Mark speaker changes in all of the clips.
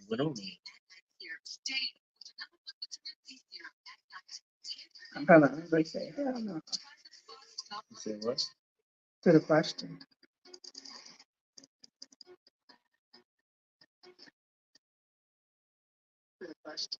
Speaker 1: Went on.
Speaker 2: Hold on, let me say, hell no.
Speaker 1: You said what?
Speaker 2: To the question. To the question.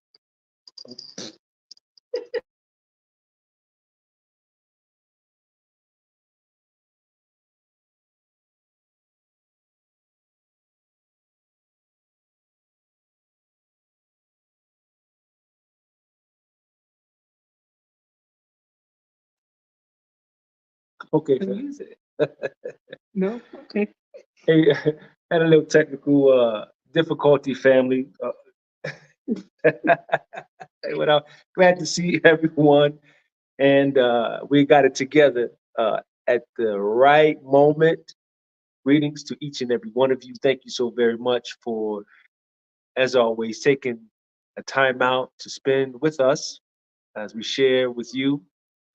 Speaker 1: Okay.
Speaker 2: Can use it. No? Okay.
Speaker 1: Hey, had a little technical difficulty, family. Well, glad to see everyone, and we got it together at the right moment. Greetings to each and every one of you. Thank you so very much for, as always, taking a time out to spend with us as we share with you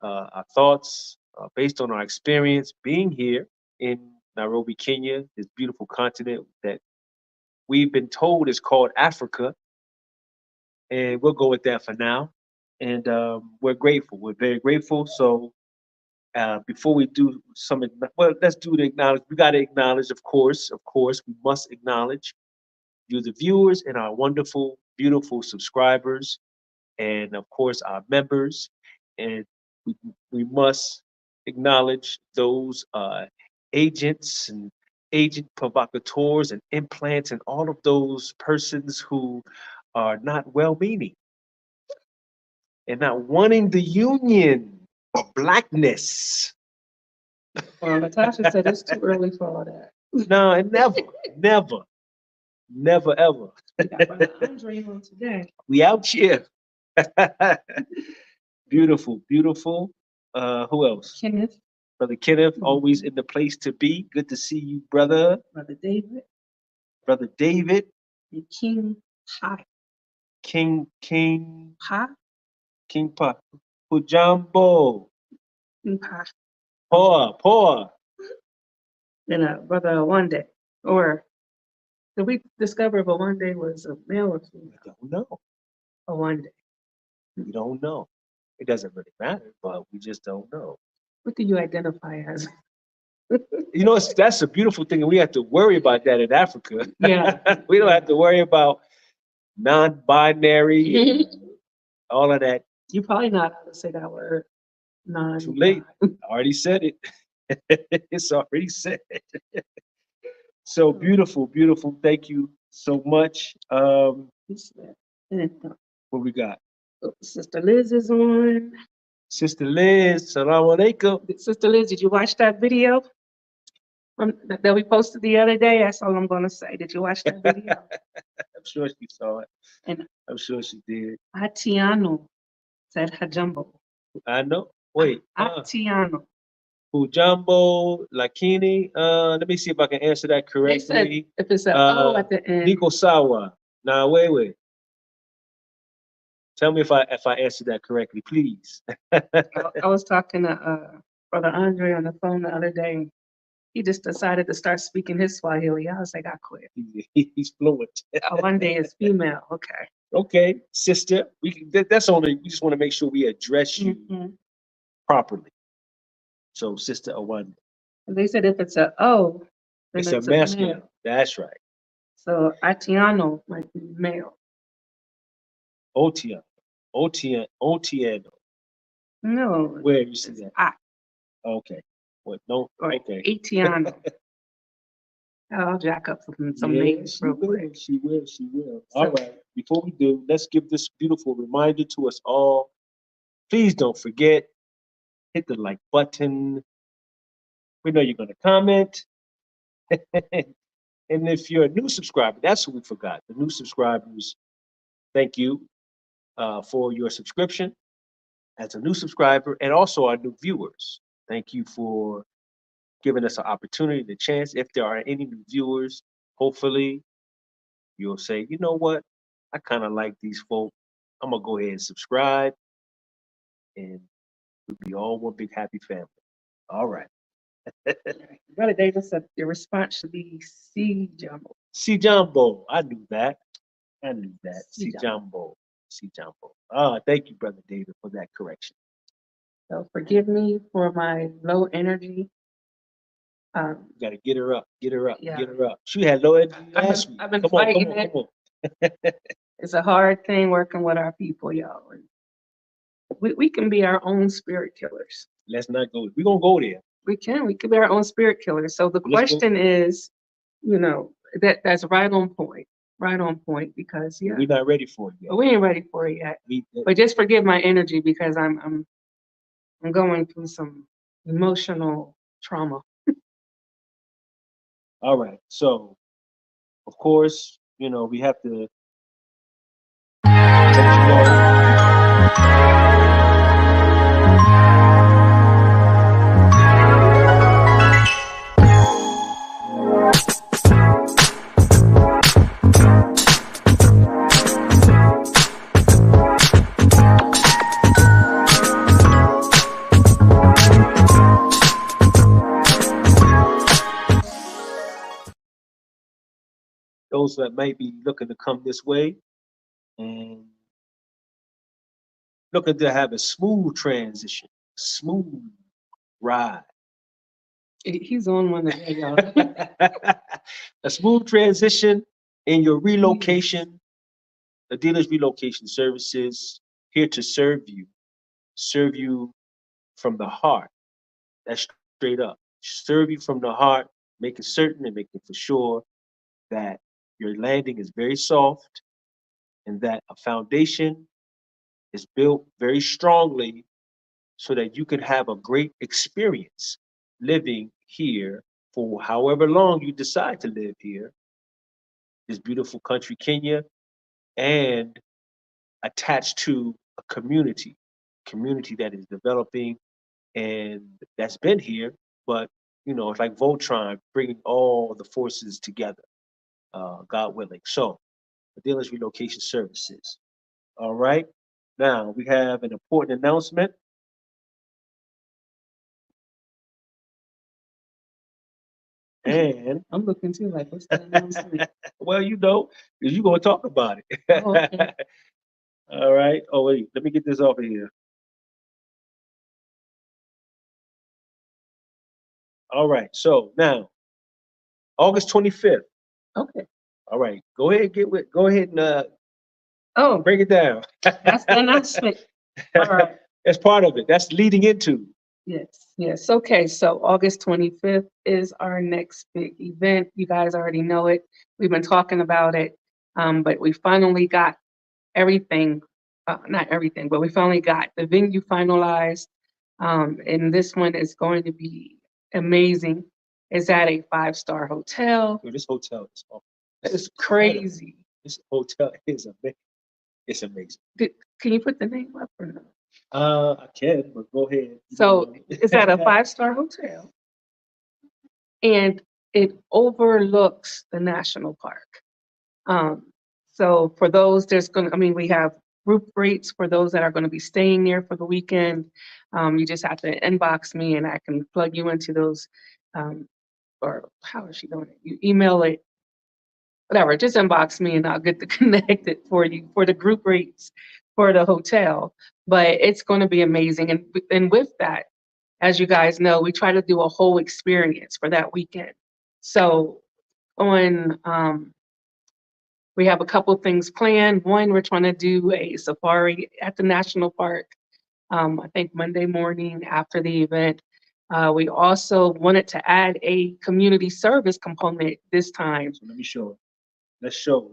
Speaker 1: our thoughts based on our experience being here in Nairobi, Kenya, this beautiful continent that we've been told is called Africa. And we'll go with that for now. And we're grateful. We're very grateful. So before we do some, well, let's do the acknowledge. We got to acknowledge, of course, we must acknowledge you, the viewers, and our wonderful, beautiful subscribers, and of course, our members. And we, we must acknowledge those agents and agent provocateurs and implants and all of those persons who are not well meaning and not wanting the union of blackness.
Speaker 2: Well, Natasha said it's too early for all that.
Speaker 1: No, and never, never, never, ever.
Speaker 2: We got Brother Andre on today.
Speaker 1: We out here. Beautiful, beautiful. Who else?
Speaker 2: Kenneth,
Speaker 1: Brother Kenneth, always in the place to be. Good to see you, brother.
Speaker 2: Brother David,
Speaker 1: Brother David,
Speaker 2: and King Pa.
Speaker 1: King
Speaker 2: Pa?
Speaker 1: Pujambo.
Speaker 2: King Pa.
Speaker 1: Poa.
Speaker 2: And Brother One Day. Or did we discover if a One Day was a male or female?
Speaker 1: We don't know.
Speaker 2: A One Day.
Speaker 1: We don't know. It doesn't really matter, but we just don't know.
Speaker 2: What do you identify as?
Speaker 1: You know, that's a beautiful thing, and we have to worry about that in Africa.
Speaker 2: Yeah.
Speaker 1: We don't have to worry about non-binary, all of that.
Speaker 2: You probably not how to say that word. Non.
Speaker 1: Too late. I already said it. It's already said. So beautiful, beautiful. Thank you so much. What we got?
Speaker 2: Sister Liz is on.
Speaker 1: Sister Liz, salam alaikum.
Speaker 2: Sister Liz, did you watch that video that we posted the other day? That's all I'm going to say. Did you watch that video?
Speaker 1: I'm sure she saw it.
Speaker 2: And
Speaker 1: I'm sure she did.
Speaker 2: Atiano said Hajumbo.
Speaker 1: I know. Wait.
Speaker 2: Atiano.
Speaker 1: Hujambo, Lakini. Let me see if I can answer that correctly.
Speaker 2: Said, if it's an O at the end.
Speaker 1: Nico Sawa. Nah, wait. Tell me if I answered that correctly, please.
Speaker 2: I was talking to Brother Andre on the phone the other day. He just decided to start speaking his Swahili. I was like, I quit.
Speaker 1: He's fluent.
Speaker 2: One day is female. Okay.
Speaker 1: Okay, sister. That's only. We just want to make sure we address you properly. So, Sister Awanda.
Speaker 2: They said if it's an O, then
Speaker 1: it's a masculine. Male. That's right.
Speaker 2: So Atiano might be male.
Speaker 1: Otiano.
Speaker 2: No.
Speaker 1: Where you see that?
Speaker 2: I.
Speaker 1: Okay. What? No.
Speaker 2: Or
Speaker 1: okay.
Speaker 2: Atiano. I'll jack up some names real quick.
Speaker 1: She will. All right. Before we do, let's give this beautiful reminder to us all. Please don't forget, hit the like button. We know you're going to comment. And if you're a new subscriber, that's what we forgot. The new subscribers, thank you for your subscription as a new subscriber, and also our new viewers. Thank you for giving us an opportunity, the chance. If there are any new viewers, hopefully you'll say, you know what, I kind of like these folk. I'm gonna go ahead and subscribe, and we'll be all one big happy family. All right.
Speaker 2: Brother David said your response should be C jumbo.
Speaker 1: C Jumbo. I knew that. I knew that. C
Speaker 2: Yeah.
Speaker 1: Jumbo. C Jumbo. Ah, thank you, Brother David, for that correction.
Speaker 2: So forgive me for my low energy.
Speaker 1: You gotta get her up, get her up,
Speaker 2: Yeah,
Speaker 1: get her up. She had low energy last week.
Speaker 2: I've been
Speaker 1: Come on, come
Speaker 2: fighting
Speaker 1: on,
Speaker 2: it.
Speaker 1: come on.
Speaker 2: It's a hard thing working with our people, y'all. And we can be our own spirit killers.
Speaker 1: Let's not go. We're gonna go there.
Speaker 2: We can be our own spirit killers. So the
Speaker 1: But let's go.
Speaker 2: question is, you know, that's right on point because yeah,
Speaker 1: We're not ready for it yet.
Speaker 2: but we ain't ready for it yet.
Speaker 1: We,
Speaker 2: But just forgive my energy because I'm going through some emotional trauma.
Speaker 1: all right. So, of course, we have to let you know. Those that might be looking to come this way and looking to have a smooth transition, smooth ride.
Speaker 2: He's on one today, y'all.
Speaker 1: A smooth transition in your
Speaker 2: Please.
Speaker 1: relocation. The Dealers Relocation Services here to serve you from the heart. That's straight up. Serve you from the heart, making certain and making for sure that your landing is very soft and that a foundation is built very strongly so that you can have a great experience living here for however long you decide to live here, this beautiful country, Kenya, and attached to a community that is developing and that's been here, but it's like Voltron bringing all the forces together, God willing. So, the Dealers Relocation Services. All right. Now we have an important announcement. And
Speaker 2: I'm looking too, like, what's the announcement?
Speaker 1: well, because you're gonna talk about it.
Speaker 2: Oh, okay.
Speaker 1: All right. Oh wait, let me get this off of here. All right. So now, August 25th.
Speaker 2: Okay.
Speaker 1: All right. Go ahead, go ahead and
Speaker 2: Oh,
Speaker 1: break it down.
Speaker 2: that's the announcement. All right.
Speaker 1: That's part of it. That's leading into.
Speaker 2: Yes, yes. Okay, so August 25th is our next big event. You guys already know it. We've been talking about it, but we finally got everything, not everything, but we finally got the venue finalized. And this one is going to be amazing. It's at a five-star hotel.
Speaker 1: Yo, this hotel is awesome.
Speaker 2: It's crazy.
Speaker 1: This hotel is amazing. It's amazing.
Speaker 2: Can you put the name up or no?
Speaker 1: I can, but go ahead.
Speaker 2: So it's at a five-star hotel and it overlooks the national park. So for those, we have group rates for those that are going to be staying there for the weekend. You just have to inbox me and I can plug you into those. Or how is she doing it? You email it, whatever, just inbox me and I'll get the connected for you for the group rates for the hotel. But it's going to be amazing. And with that, as you guys know, we try to do a whole experience for that weekend. So we have a couple things planned. One, we're trying to do a safari at the national park. I think Monday morning after the event. We also wanted to add a community service component this time.
Speaker 1: So let me show it. Let's show.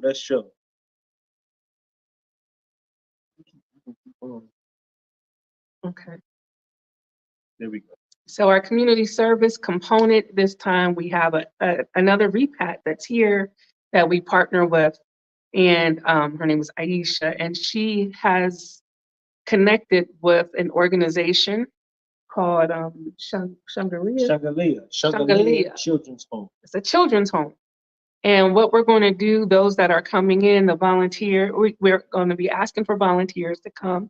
Speaker 2: Okay.
Speaker 1: There we go.
Speaker 2: So our community service component this time, we have another repat that's here that we partner with, and her name is Aisha, and she has connected with an organization called Shangalia.
Speaker 1: Shangalia Children's Home.
Speaker 2: It's a children's home. And what we're going to do, those that are coming in, we're going to be asking for volunteers to come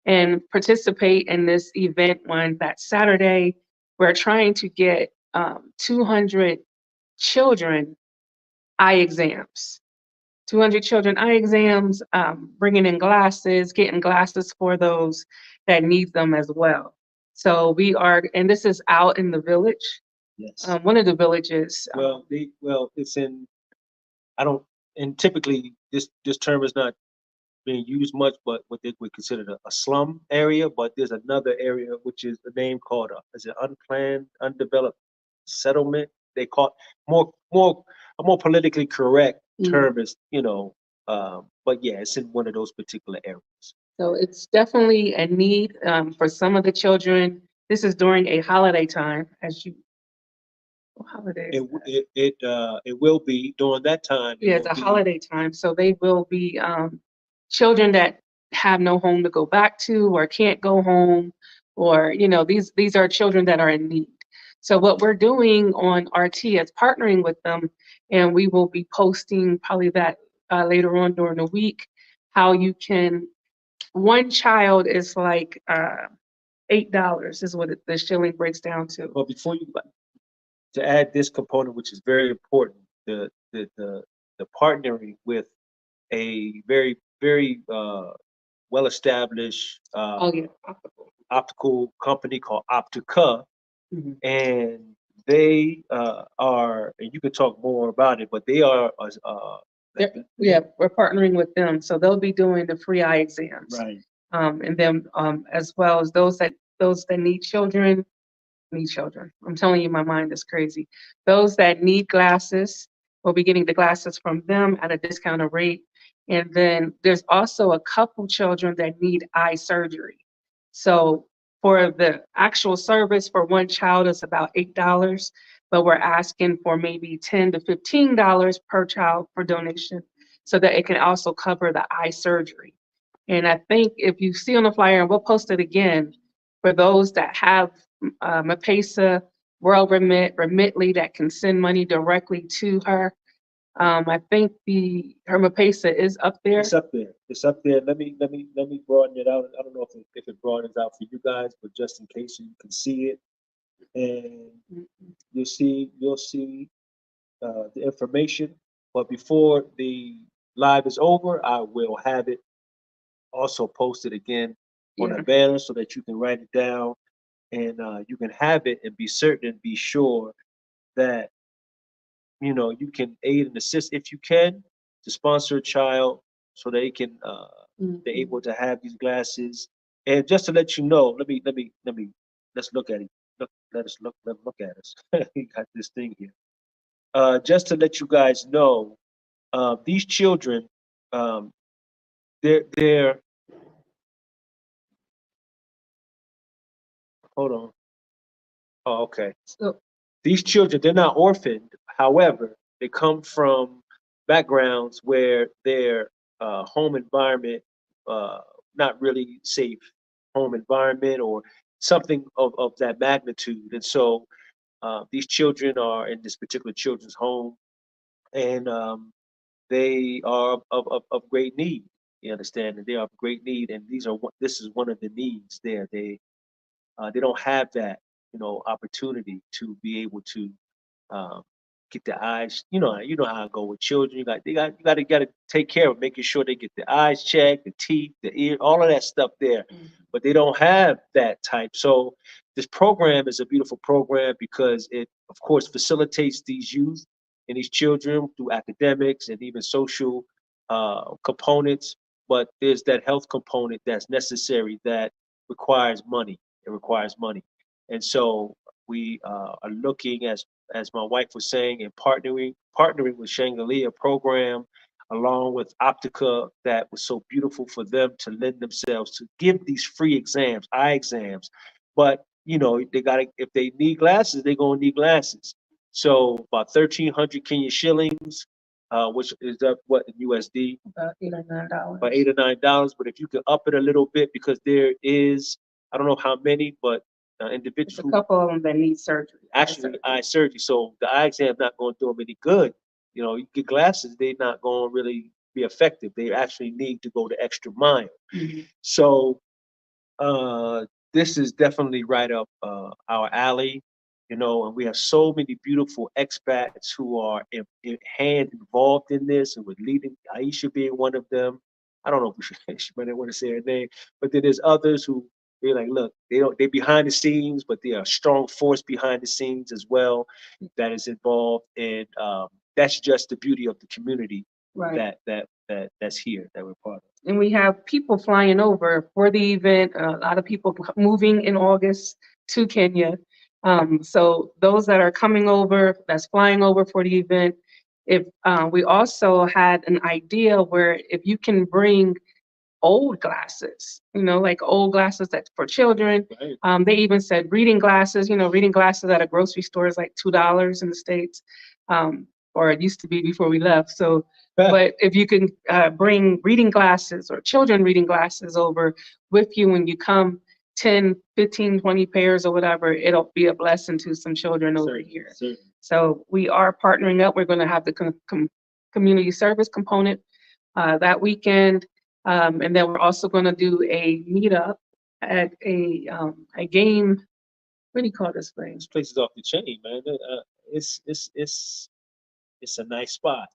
Speaker 2: and participate in this event on that Saturday. We're trying to get 200 children eye exams. 200 children eye exams, bringing in glasses, getting glasses for those that need them as well. So we are, and this is out in the village,
Speaker 1: Yes.
Speaker 2: one of the villages.
Speaker 1: Well, it's in, I don't, and typically this term is not being used much, but what they would consider a slum area. But there's another area which is the name called is it unplanned, undeveloped settlement? They call it a more politically correct term is, but yeah, it's in one of those particular areas.
Speaker 2: So it's definitely a need for some of the children. This is during a holiday time, as you, what holiday is that?
Speaker 1: It will be during that time.
Speaker 2: Yeah, it's a holiday time, so they will be children that have no home to go back to or can't go home, or these are children that are in need. So what we're doing on RT is partnering with them, and we will be posting probably that later on during the week, how you can. One child is like $8 is what the shilling breaks down to.
Speaker 1: But before you to add this component, which is very important, the partnering with a very well-established
Speaker 2: Oh yeah,
Speaker 1: optical company called Optica,
Speaker 2: Mhm.
Speaker 1: and they are, and you can talk more about it, but they are
Speaker 2: Yeah, we're partnering with them, so they'll be doing the free eye exams.
Speaker 1: right.
Speaker 2: And then as well as those that need children. I'm telling you, my mind is crazy. Those that need glasses will be getting the glasses from them at a discounted rate. And then there's also a couple children that need eye surgery. So for the actual service for one child is about $8, but we're asking for maybe $10 to $15 per child for donation so that it can also cover the eye surgery. And I think if you see on the flyer, and we'll post it again, for those that have Mpesa, World Remit, Remitly that can send money directly to her. I think her Mpesa is up there.
Speaker 1: It's up there. It's up there. Let me broaden it out. I don't know if it broadens out for you guys, but just in case you can see it, and you'll see the information. But before the live is over, I will have it also posted again on a
Speaker 2: Yeah.
Speaker 1: banner so that you can write it down, and you can have it and be certain and be sure that you can aid and assist if you can to sponsor a child so they can they're able to have these glasses. And just to let you know, let's look at it. Let look at us. We got this thing here. Just to let you guys know, these children, um, they're hold on. Oh, okay.
Speaker 2: So
Speaker 1: These children, they're not orphaned. However, they come from backgrounds where their home environment, uh, not really safe home environment or something of that magnitude. And so these children are in this particular children's home, and they are of great need. You understand? And they are of great need, and this is one of the needs there. They don't have that opportunity to be able to um, get the eyes. You know how I go with children. You got to take care of making sure they get the eyes checked, the teeth, the ear, all of that stuff there. But they don't have that type. So this program is a beautiful program because it, of course, facilitates these youth and these children through academics and even social components. But there's that health component that's necessary that requires money. It requires money, and so we are looking as my wife was saying, and partnering with Shangri-La a program along with Optica that was so beautiful for them to lend themselves to give these free exams, eye exams. But they got to, if they need glasses, they're gonna need glasses. So about 1,300 Kenya shillings, which is up what in USD?
Speaker 2: about $8 or $9.
Speaker 1: About $8 or $9. But if you could up it a little bit, because there is, I don't know how many, but
Speaker 2: There's
Speaker 1: individuals
Speaker 2: a
Speaker 1: who
Speaker 2: couple of them that need surgery.
Speaker 1: actually eye surgery. So the eye exam not going to do them any good. You get glasses, they're not going to really be effective. They actually need to go the extra mile.
Speaker 2: Mhm.
Speaker 1: So this is definitely right up our alley. and we have so many beautiful expats who are hand involved in this and with leading, Aisha being one of them. I don't know if we should, she might not want to say her name, but then there's others who they're like, look, they're behind the scenes, but they are a strong force behind the scenes as well that is involved. And that's just the beauty of the community
Speaker 2: Right.
Speaker 1: that's here that we're part of.
Speaker 2: And we have people flying over for the event, a lot of people moving in August to Kenya. So those that are coming over, that's flying over for the event, if we also had an idea where if you can bring old glasses, like old glasses that for children.
Speaker 1: Right.
Speaker 2: They even said reading glasses, reading glasses at a grocery store is like $2 in the States, or it used to be before we left. So, but if you can bring reading glasses or children reading glasses over with you when you come, 10, 15, 20 pairs or whatever, it'll be a blessing to some children over here.
Speaker 1: Certainly.
Speaker 2: So we are partnering up. We're going to have the community service component that weekend. And then we're also going to do a meetup at a game. What do you call this place?
Speaker 1: This place is off the chain, man. It's a nice spot.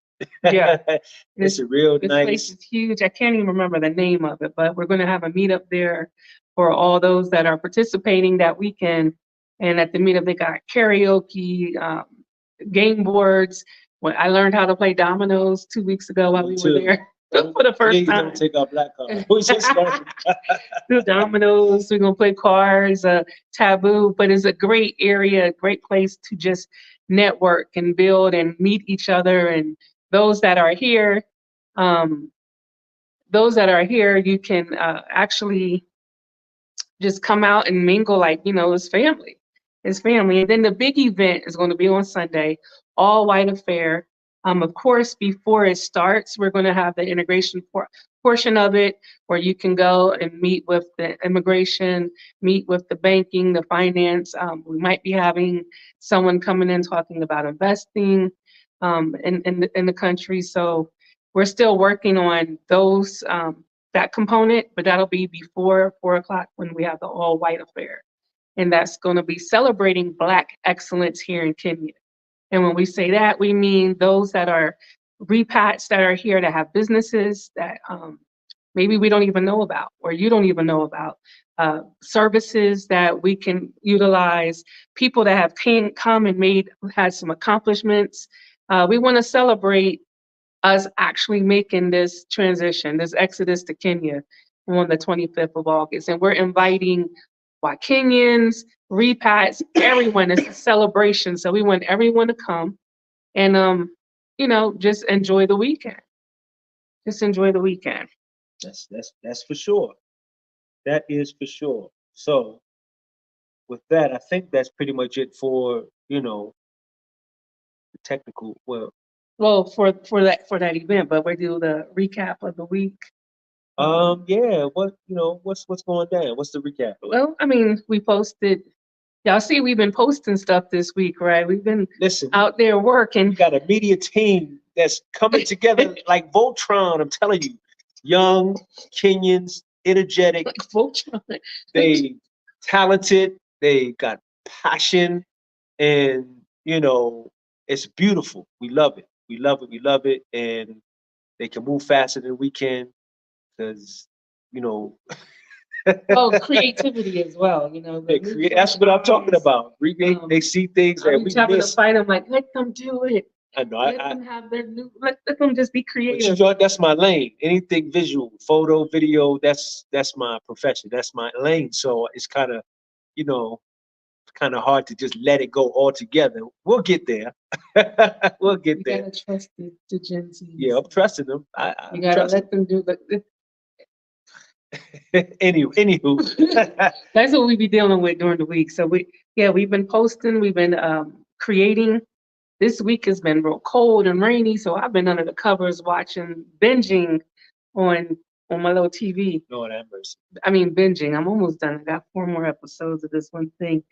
Speaker 2: Yeah,
Speaker 1: it's a real
Speaker 2: this
Speaker 1: nice.
Speaker 2: place is huge. I can't even remember the name of it, but we're going to have a meetup there for all those that are participating that weekend. And at the meetup, they got karaoke, game boards. When I learned how to play dominoes 2 weeks ago while we were there. For the first time.
Speaker 1: Don't take our black card. We just started.
Speaker 2: Do dominoes. We're gonna play cards. Taboo, but it's a great area, a great place to just network and build and meet each other. And those that are here, you can actually just come out and mingle like it's family. It's family. And then the big event is going to be on Sunday, all white affair. Of course, before it starts, we're going to have the integration portion of it where you can go and meet with the immigration, meet with the banking, the finance. We might be having someone coming in talking about investing in the country. So we're still working on those that component, but that'll be before 4 o'clock when we have the all white affair. And that's going to be celebrating Black excellence here in Kenya. And when we say that, we mean those that are repats that are here that have businesses that maybe we don't even know about, or you don't even know about, services that we can utilize, people that have come and had some accomplishments. We want to celebrate us actually making this transition, this exodus to Kenya on the 25th of August. And we're inviting Kenyans, repats, everyone. It's a celebration. So we want everyone to come and, just enjoy the weekend. Just enjoy the weekend.
Speaker 1: That's for sure. That is for sure. So with that, I think that's pretty much it for, the technical,
Speaker 2: Well, for that event, but we do the recap of the week.
Speaker 1: Yeah, what's going down? What's the recap?
Speaker 2: Well, I mean, we posted. Y'all see, we've been posting stuff this week, right? We've been out there working.
Speaker 1: We got a media team that's coming together like Voltron. I'm telling you, young Kenyans, energetic.
Speaker 2: Like Voltron.
Speaker 1: They talented. They got passion, and it's beautiful. We love it. We love it. We love it, and they can move faster than we can because
Speaker 2: Oh, creativity as well.
Speaker 1: That's what I'm talking about. They see things that we
Speaker 2: having
Speaker 1: miss.
Speaker 2: To fight them, like, let them do it.
Speaker 1: I know.
Speaker 2: Let them have their let them just be creative.
Speaker 1: But that's my lane. Anything visual, photo, video. That's my profession. That's my lane. So it's kind of, kind of hard to just let it go altogether. We'll get there. We'll get there.
Speaker 2: You gotta trust the Gen Z.
Speaker 1: Yeah, I'm trusting them.
Speaker 2: You gotta let them do the.
Speaker 1: Anywho,
Speaker 2: that's what we be dealing with during the week. So we've been posting, we've been creating. This week has been real cold and rainy, so I've been under the covers binging on my little TV.
Speaker 1: Lord have mercy.
Speaker 2: I mean, binging. I'm almost done. I got 4 more episodes of this one thing.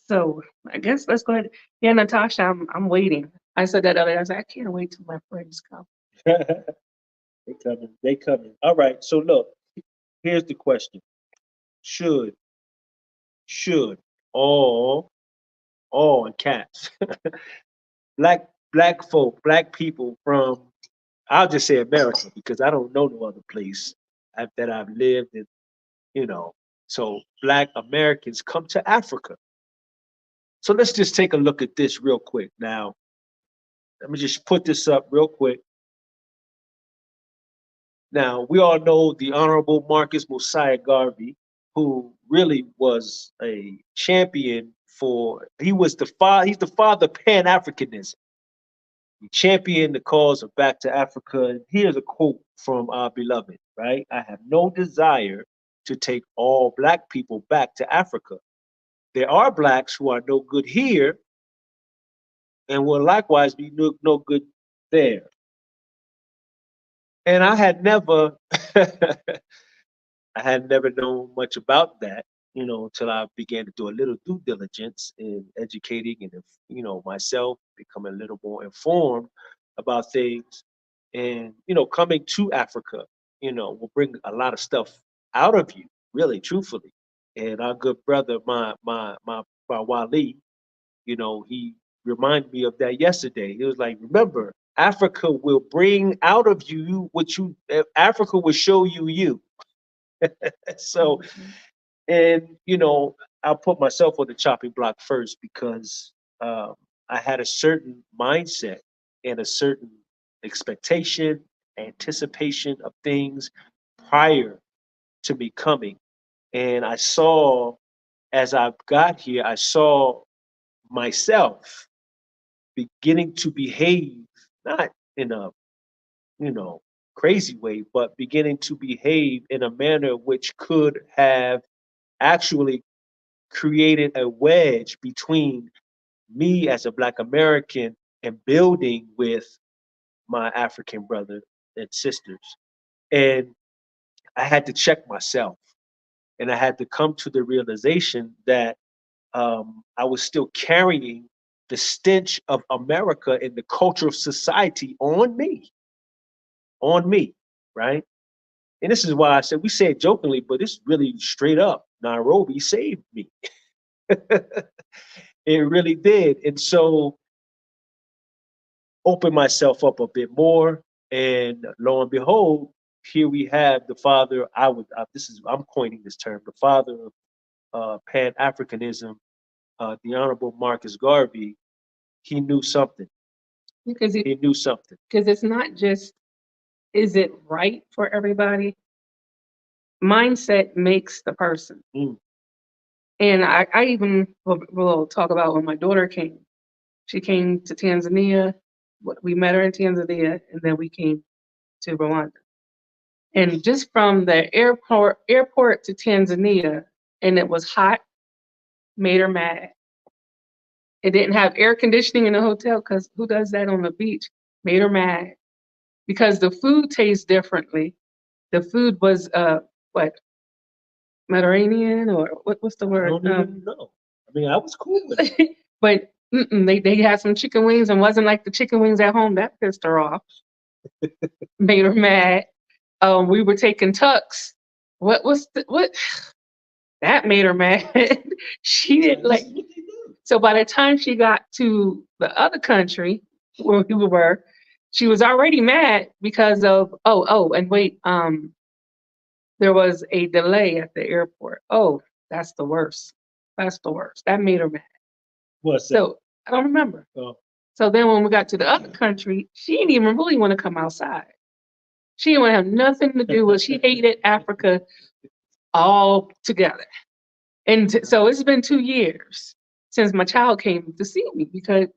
Speaker 2: So I guess let's go ahead. Yeah, Natasha, I'm waiting. I said that earlier. I said I can't wait till my friends come.
Speaker 1: They coming. All right. So look, here's the question: Should all in caps. Black folk, black people from, I'll just say America because I don't know no other place that I've lived in, you know. So black Americans come to Africa. So let's just take a look at this real quick. Now, let me just put this up real quick. Now, we all know the Honorable Marcus Mosiah Garvey, who really was a champion for, he's the father of Pan-Africanism. He championed the cause of back to Africa. And here's a quote from our beloved, right? I have no desire to take all black people back to Africa. There are blacks who are no good here and will likewise be no good there. And I had never I had never known much about that, until I began to do a little due diligence in educating and, myself, becoming a little more informed about things. And, coming to Africa, will bring a lot of stuff out of you, really, truthfully. And our good brother, my Wali, he reminded me of that yesterday. He was like, remember, Africa will bring out of you Africa will show you you. So, and I'll put myself on the chopping block first because I had a certain mindset and a certain expectation, anticipation of things prior to me coming. And I saw, as I got here, I saw myself beginning to behave not in a you know crazy way, but beginning to behave in a manner which could have actually created a wedge between me as a Black American and building with my African brother and sisters. And I had to check myself, and I had to come to the realization that I was still carrying the stench of America and the culture of society on me, right? And this is why I said, we say it jokingly, but it's really straight up. Nairobi saved me. It really did. And so opened myself up a bit more. And lo and behold, here we have the father. I'm coining this term, the father of Pan Africanism, the Honorable Marcus Garvey. He knew something.
Speaker 2: Because
Speaker 1: He knew something.
Speaker 2: it's not just, is it right for everybody? Mindset makes the person.
Speaker 1: Mm.
Speaker 2: And I even will talk about when my daughter came. She came to Tanzania. We met her in Tanzania, and then we came to Rwanda. And just from the airport to Tanzania, and it was hot, made her mad. It didn't have air conditioning in the hotel because who does that on the beach? Made her mad because the food tastes differently. The food was what, Mediterranean, or what's the
Speaker 1: I
Speaker 2: word?
Speaker 1: don't even know. I mean, I was cool with it.
Speaker 2: But they had some chicken wings and wasn't like the chicken wings at home. That pissed her off. Made her mad. We were taking tucks. What? That made her mad. She didn't
Speaker 1: This
Speaker 2: like.
Speaker 1: is what they do.
Speaker 2: So by the time she got to the other country where we were, she was already mad because of and wait, there was a delay at the airport. Oh, that's the worst. That's the worst. That made her mad.
Speaker 1: What's that?
Speaker 2: So I don't remember.
Speaker 1: Oh,
Speaker 2: So then when we got to the other country, she didn't even really want to come outside. She didn't want to have nothing to do with. She hated Africa all together. And so it's been 2 years since my child came to see me because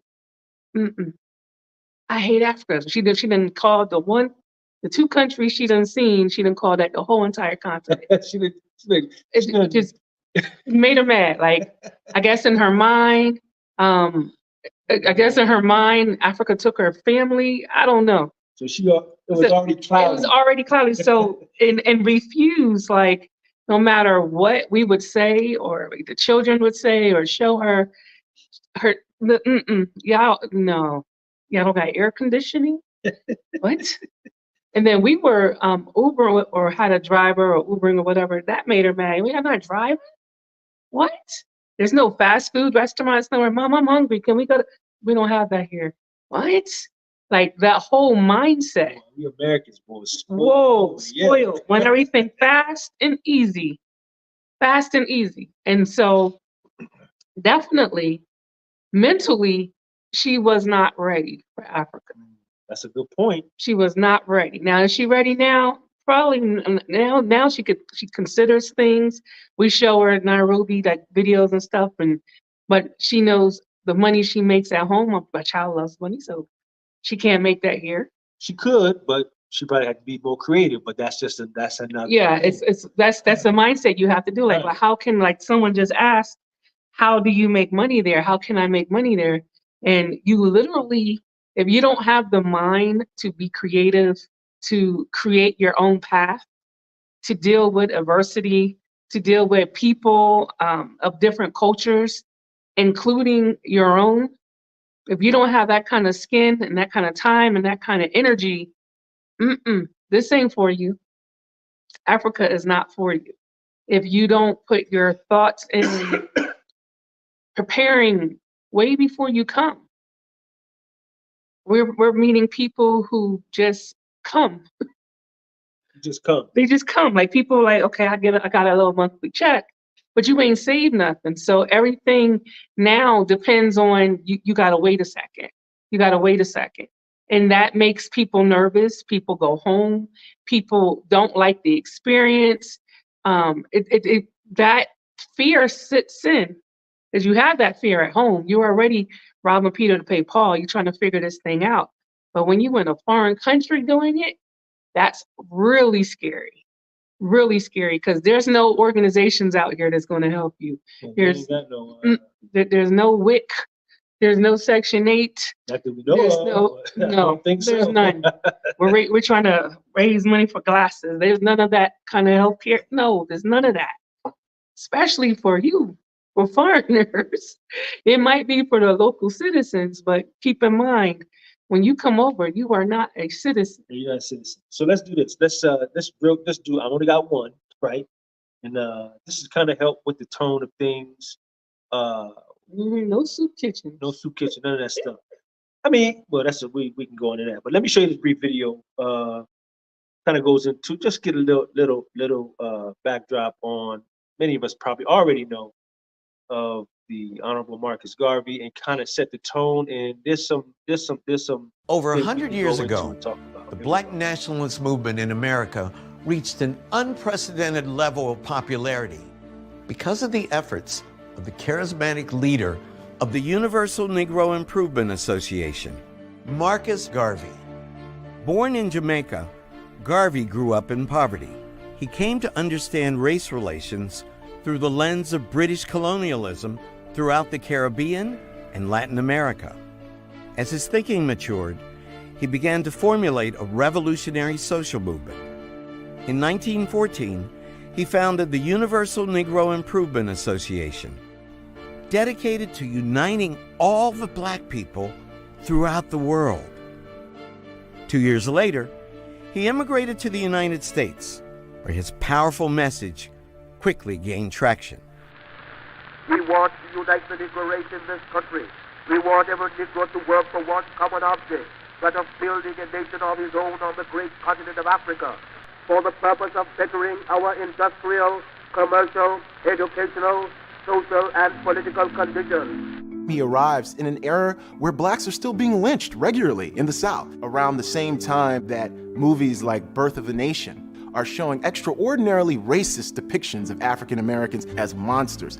Speaker 2: I hate Africa. She didn't call the two countries she done seen. She didn't call that the whole entire continent. It just made her mad. Like I guess in her mind, Africa took her family. I don't know.
Speaker 1: so it was already cloudy.
Speaker 2: It was already cloudy. So and refused, like no matter what we would say or the children would say or show her y'all no, y'all don't got air conditioning. What? And then we were Uber or had a driver or Ubering or whatever. That made her mad. We are not driving. What? There's no fast food restaurants nowhere. Mom, I'm hungry. Can we go? We don't have that here. What? Like that whole mindset.
Speaker 1: We Americans, boy, spoiled.
Speaker 2: Whoa,
Speaker 1: Yeah.
Speaker 2: spoiled. Want everything fast and easy. Fast and easy. And so definitely mentally, she was not ready for Africa.
Speaker 1: That's a good point.
Speaker 2: She was not ready. Now, is she ready now? Probably now she considers things. We show her Nairobi like videos and stuff, but she knows the money she makes at home. A child loves money, so she can't make that here.
Speaker 1: She could, but she probably had to be more creative. But that's another.
Speaker 2: Yeah,
Speaker 1: thing.
Speaker 2: that's a mindset you have to do. Like,
Speaker 1: Right.
Speaker 2: well, how can, like, someone just asked, how do you make money there? How can I make money there? And you literally, if you don't have the mind to be creative, to create your own path, to deal with adversity, to deal with people of different cultures, including your own, if you don't have that kind of skin and that kind of time and that kind of energy, this ain't for you. Africa is not for you. If you don't put your thoughts in preparing way before you come. We're meeting people who just come.
Speaker 1: Just come.
Speaker 2: They just come. Like, people like, okay, I got a little monthly check, but you ain't saved nothing. So everything now depends on you. You gotta wait a second. You gotta wait a second. And that makes people nervous. People go home. People don't like the experience. That fear sits in. Because you have that fear at home. You're already robbing Peter to pay Paul. You're trying to figure this thing out. But when you're in a foreign country doing it, that's really scary, because there's no organizations out here that's going to help you. There's no WIC, there's no Section 8.
Speaker 1: Not that we know of. I don't think
Speaker 2: there's
Speaker 1: so.
Speaker 2: none. We're trying to raise money for glasses. There's none of that kind of healthcare. No, there's none of that. Especially for you, for foreigners. It might be for the local citizens, but keep in mind, when you come over, you are not a citizen.
Speaker 1: You're not a citizen. So let's do this. Let's do. I only got one, right? And this is kind of help with the tone of things.
Speaker 2: No soup kitchen.
Speaker 1: No soup kitchen. None of that stuff. I mean, well, we can go into that. But let me show you this brief video. Kind of goes into just get a little backdrop on. Many of us probably already know of the Honorable Marcus Garvey, and kind of set the tone. And there's some.
Speaker 3: Over 100 years ago, the Black nationalist movement in America reached an unprecedented level of popularity because of the efforts of the charismatic leader of the Universal Negro Improvement Association, Marcus Garvey. Born in Jamaica, Garvey grew up in poverty. He came to understand race relations through the lens of British colonialism throughout the Caribbean and Latin America. As his thinking matured, he began to formulate a revolutionary social movement. In 1914, he founded the Universal Negro Improvement Association, dedicated to uniting all the Black people throughout the world. 2 years later, he immigrated to the United States, where his powerful message quickly gained traction.
Speaker 4: We want to unite the Negro race in this country. We want every Negro to work for one common object, that of building a nation of his own on the great continent of Africa, for the purpose of bettering our industrial, commercial, educational, social, and political conditions.
Speaker 5: He arrives in an era where Blacks are still being lynched regularly in the South, around the same time that movies like Birth of a Nation are showing extraordinarily racist depictions of African Americans as monsters.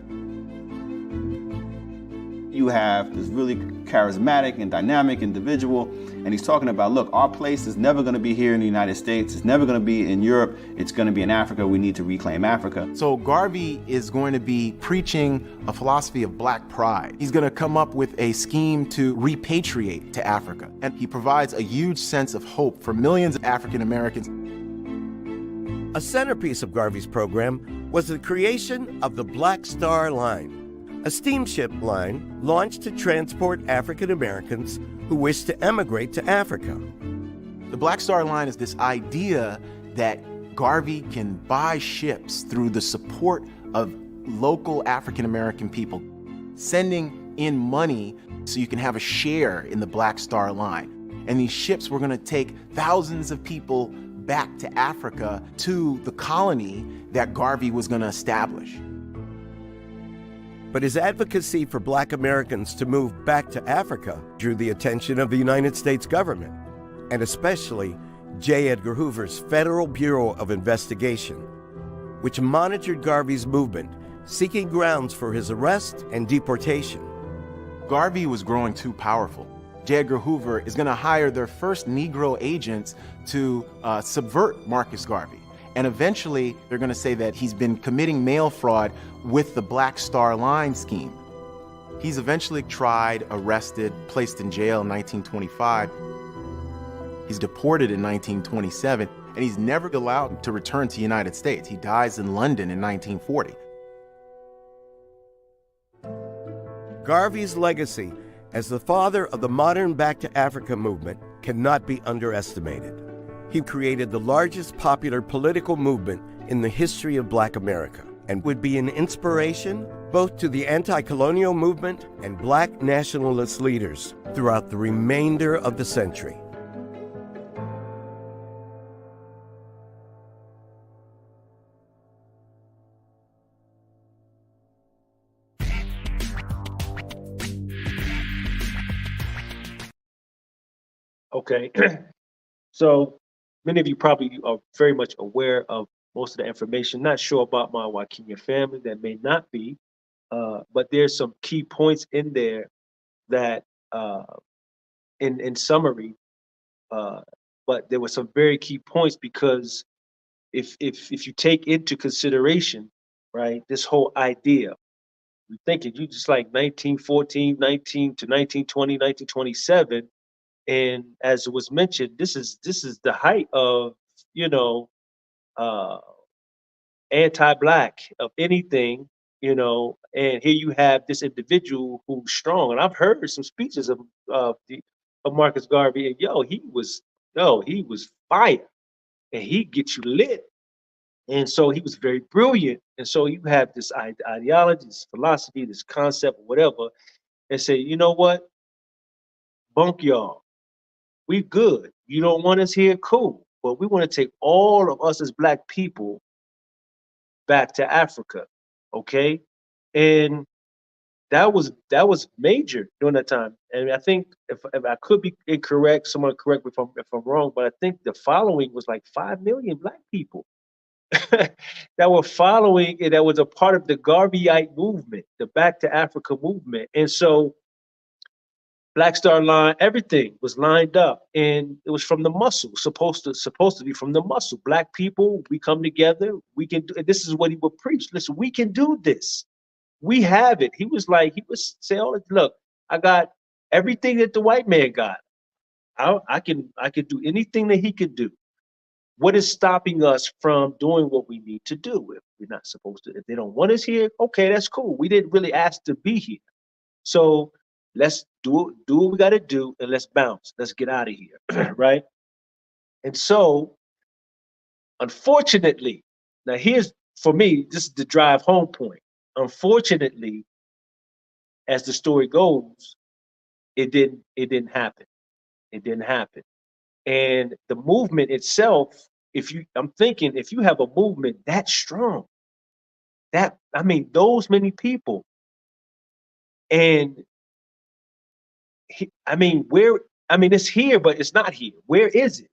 Speaker 6: You have this really charismatic and dynamic individual, and he's talking about, look, our place is never going to be here in the United States. It's never going to be in Europe. It's going to be in Africa. We need to reclaim Africa.
Speaker 5: So Garvey is going to be preaching a philosophy of Black pride. He's going to come up with a scheme to repatriate to Africa, and he provides a huge sense of hope for millions of African Americans.
Speaker 3: A centerpiece of Garvey's program was the creation of the Black Star Line, a steamship line launched to transport African Americans who wished to emigrate to Africa.
Speaker 5: The Black Star Line is this idea that Garvey can buy ships through the support of local African American people. sending in money so you can have a share in the Black Star Line. And these ships were gonna take thousands of people back to Africa, to the colony that Garvey was gonna establish.
Speaker 7: But his advocacy for Black Americans to move back to Africa drew the attention of the United States government, and especially J. Edgar Hoover's Federal Bureau of Investigation, which monitored Garvey's movement, seeking grounds for his arrest and deportation.
Speaker 5: Garvey was growing too powerful. J. Edgar Hoover is gonna hire their first Negro agents to subvert Marcus Garvey. And eventually, they're gonna say that he's been committing mail fraud with the Black Star Line scheme. He's eventually tried, arrested, placed in jail in 1925. He's deported in 1927, and he's never allowed to return to the United States. He dies in London in 1940.
Speaker 7: Garvey's legacy as the father of the modern Back to Africa movement cannot be underestimated. He created the largest popular political movement in the history of Black America and would be an inspiration both to the anti-colonial movement and Black nationalist leaders throughout the remainder of the century.
Speaker 1: Okay, so many of you probably are very much aware of most of the information. Not sure about my Wakenya family, that may not be, but there's some key points in there that, in summary, but there were some very key points because if you take into consideration, right, this whole idea, you're thinking you just like 1914, 19 to 1920, 1927. And as it was mentioned, this is the height of, you know, anti-Black of anything, you know. And here you have this individual who's strong. And I've heard some speeches of Marcus Garvey, and he was fire, and he gets you lit. And so he was very brilliant. And so you have this ideology, this philosophy, this concept, whatever, and say, you know what, bunk y'all. We good. You don't want us here, cool. But we want to take all of us as Black people back to Africa, okay? And that was major during that time. And I think if I could be incorrect, someone correct me if I'm wrong, but I think the following was like 5 million Black people that were following it, that was a part of the Garveyite movement, the Back to Africa movement. And so Black Star Line, everything was lined up, and it was from the muscle, supposed to be from the muscle. Black people, we come together, we can do. This is what he would preach. Listen, we can do this. We have it. He was saying, "Oh, look, I got everything that the white man got. I can do anything that he could do. What is stopping us from doing what we need to do? If we're not supposed to, if they don't want us here, okay, that's cool. We didn't really ask to be here, so." Let's do what we got to do, and let's bounce. Let's get out of here, right? And so, unfortunately, now here's, for me, this is the drive home point. Unfortunately, as the story goes, it didn't happen. It didn't happen. And the movement itself, I'm thinking, if you have a movement that strong, those many people, and it's here, but it's not here. Where is it?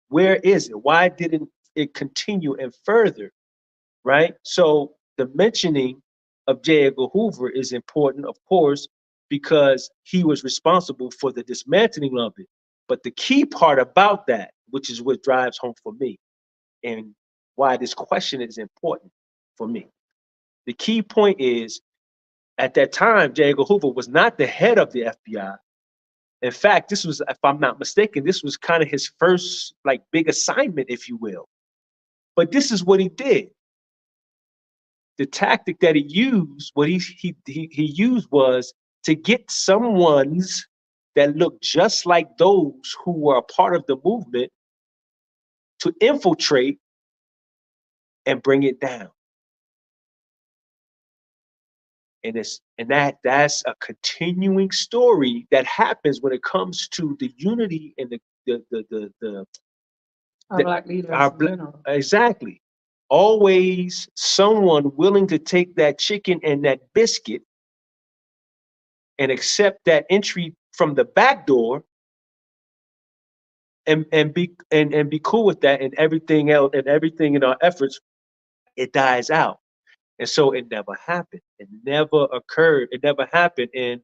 Speaker 1: Where is it? Why didn't it continue and further, right? So the mentioning of J. Edgar Hoover is important, of course, because he was responsible for the dismantling of it. But the key part about that, which is what drives home for me, and why this question is important for me, the key point is, at that time, J. Edgar Hoover was not the head of the FBI. In fact, this was, if I'm not mistaken, this was kind of his first big assignment, if you will. But this is what he did. The tactic that he used, what he used was to get someone's that looked just like those who were a part of the movement to infiltrate and bring it down. And that's a continuing story that happens when it comes to the unity and
Speaker 2: Our Black leaders
Speaker 1: our
Speaker 2: in
Speaker 1: Bla-
Speaker 2: general.
Speaker 1: exactly. Always someone willing to take that chicken and that biscuit and accept that entry from the back door and be cool with that, and everything else and everything in our efforts, it dies out. And so it never happened. It never occurred. It never happened. And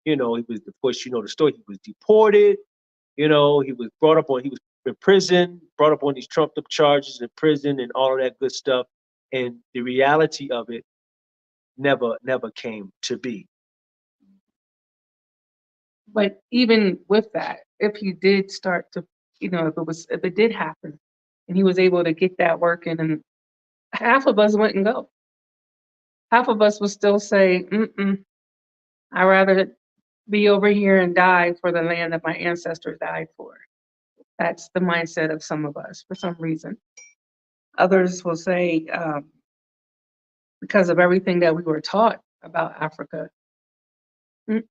Speaker 1: he was, of course, the story. He was deported. He was brought up on. He was in prison, brought up on these trumped up charges in prison, and all of that good stuff. And the reality of it never came to be.
Speaker 2: But even with that, if he did start to, if it did happen, and he was able to get that working, and half of us wouldn't go. Half of us would still say, I'd rather be over here and die for the land that my ancestors died for. That's the mindset of some of us for some reason. Others will say, because of everything that we were taught about Africa, I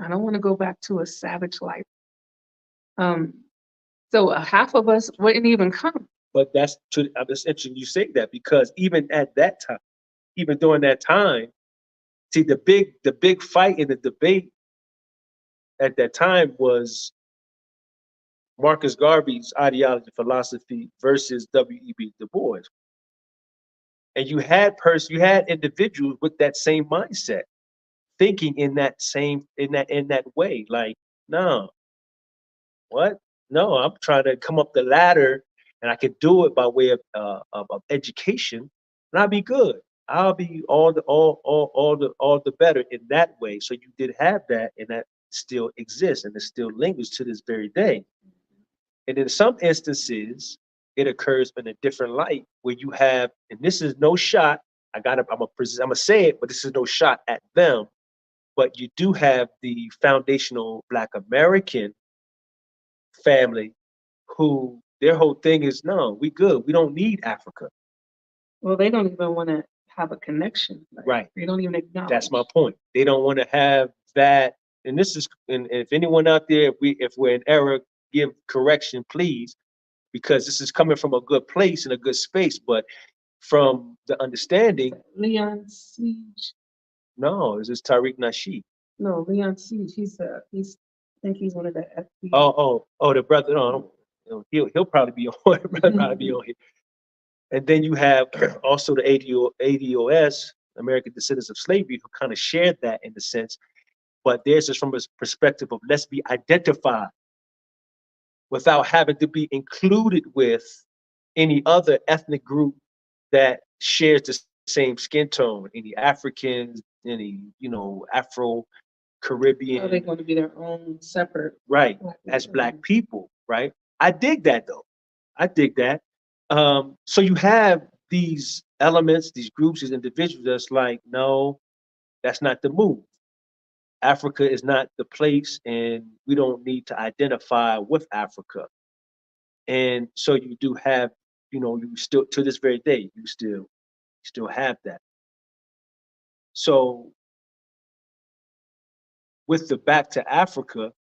Speaker 2: don't want to go back to a savage life. So half of us wouldn't even come.
Speaker 1: But that's interesting you say that, because even at that time, even during that time, see, the big fight in the debate at that time was Marcus Garvey's ideology, philosophy versus W.E.B. Du Bois. And you had individuals with that same mindset, thinking in that way. Like, no, what? No, I'm trying to come up the ladder, and I can do it by way of education, and I'll be good. I'll be all the better in that way. So you did have that, and that still exists, and it still lingers to this very day. And in some instances, it occurs in a different light, where you have, and this is no shot. I'm gonna say it, but this is no shot at them. But you do have the foundational Black American family, who their whole thing is, no, we good. We don't need Africa.
Speaker 2: Well, they don't even want to have a connection.
Speaker 1: Right.
Speaker 2: They don't even acknowledge.
Speaker 1: That's my point. They don't want to have that. And this is, and if anyone out there, if we're in error, give correction, please, because this is coming from a good place and a good space. But from the understanding,
Speaker 2: Leon Siege.
Speaker 1: no, is this Tariq Nasheed?
Speaker 2: No, Leon Siege. I think he's one of the FBI.
Speaker 1: Oh, the brother. No, he'll probably be on. Probably be on here. And then you have also the ADOS, American Descendants of Slavery, who kind of shared that in the sense, but theirs is from a perspective of let's be identified without having to be included with any other ethnic group that shares the same skin tone, any Africans, any, Afro-Caribbean.
Speaker 2: They're going to be their own separate.
Speaker 1: Right, as Black people, right? I dig that, though. I dig that. So you have these elements, these groups, these individuals that's like, no, that's not the move. Africa is not the place, and we don't need to identify with Africa. And so you do have, you still, to this very day, you still have that. So with the Back to Africa,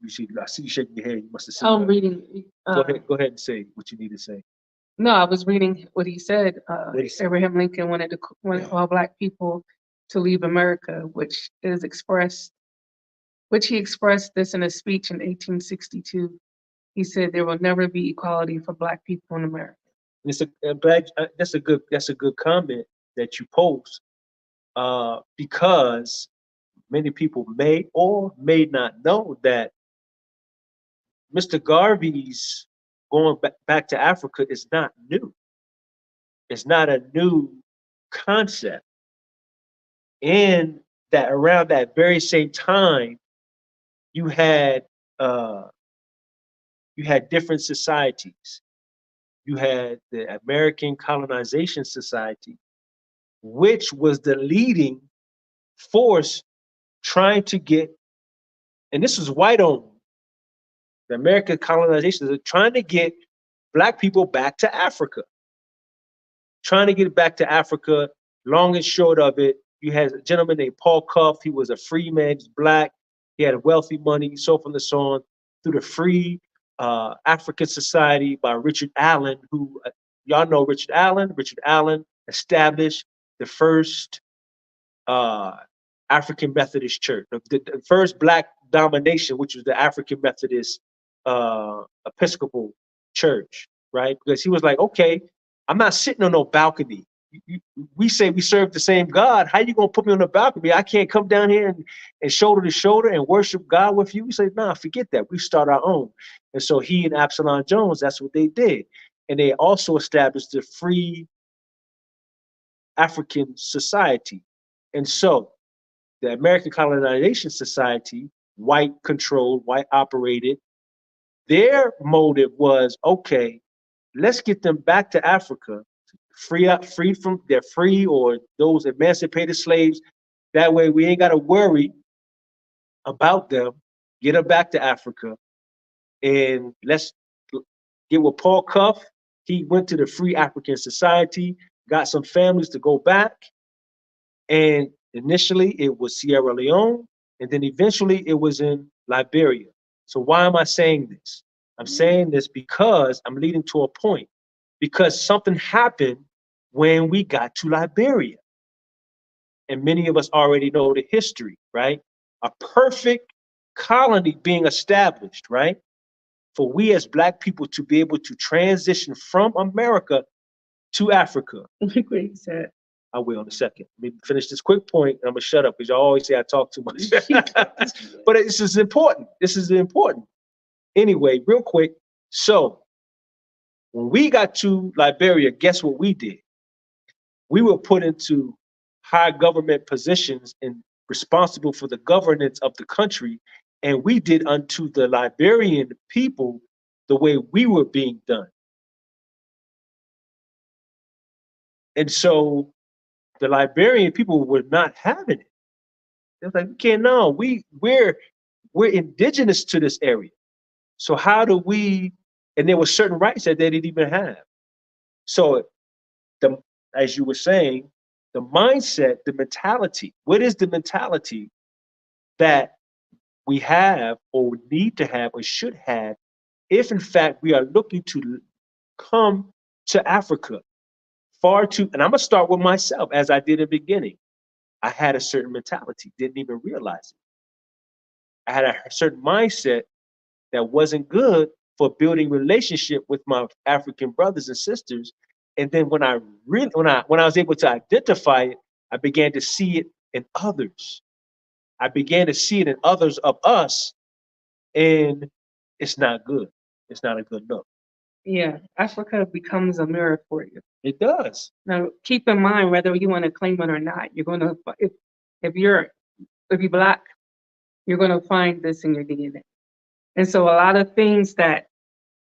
Speaker 1: I see you shaking your head. You must have seen.
Speaker 2: I'm reading.
Speaker 1: Go ahead and say what you need to say.
Speaker 2: No, I was reading what he said.
Speaker 1: What he said.
Speaker 2: Abraham Lincoln wanted all Black people to leave America, which he expressed this in a speech in 1862. He said there will never be equality for Black people in America.
Speaker 1: And that's a good comment that you post, because many people may or may not know that Mr. Garvey's going back to Africa is not new. It's not a new concept. And that around that very same time, you had different societies. You had the American Colonization Society, which was the leading force trying to get, and this was white owned, the American Colonization Society trying to get Black people back to Africa. Trying to get back to Africa, long and short of it, You had a gentleman named Paul Cuff. He was a free man. He's black. He had wealthy money. So from the song through the Free African Society by Richard Allen, who y'all know Richard Allen. Richard Allen established the first African Methodist church, the first black domination, which was the African Methodist Episcopal Church, right? Because he was like, okay, I'm not sitting on no balcony. We say we serve the same God. How you gonna put me on the balcony? I can't come down here and shoulder to shoulder and worship God with you. We say, nah, forget that. We start our own. And so he and Absalom Jones, that's what they did. And they also established the Free African Society. And so the American Colonization Society, white controlled, white operated, their motive was, okay, let's get them back to Africa, free from, they're free, or those emancipated slaves. That way we ain't got to worry about them. Get them back to Africa. And let's get with Paul Cuff. He went to the Free African Society, got some families to go back. And initially it was Sierra Leone, and then eventually it was in Liberia. So why am I saying this? I'm saying this because I'm leading to a point. Because something happened when we got to Liberia. And many of us already know the history, right? A perfect colony being established, right? For we as Black people to be able to transition from America to Africa.
Speaker 2: Great said.
Speaker 1: I will in a second. Let me finish this quick point, and I'm gonna shut up because y'all always say I talk too much. But this is important. This is important. Anyway, real quick. So when we got to Liberia, guess what we did? We were put into high government positions and responsible for the governance of the country, and we did unto the Liberian people the way we were being done. And so the Liberian people were not having it. They was like, we can't, no, we're indigenous to this area. So how do we, and there were certain rights that they didn't even have. So as you were saying, the mindset, the mentality, what is the mentality that we have or need to have or should have if in fact we are looking to come to Africa? Far too, and I'm gonna start with myself as I did in the beginning. I had a certain mentality, didn't even realize it. I had a certain mindset that wasn't good for building relationship with my African brothers and sisters. And then when I was able to identify it, I began to see it in others. I began to see it in others of us, and it's not good. It's not a good look.
Speaker 2: Yeah, Africa becomes a mirror for you.
Speaker 1: It does.
Speaker 2: Now, keep in mind, whether you want to claim it or not, you're going to, if you're Black, you're going to find this in your DNA. And so a lot of things that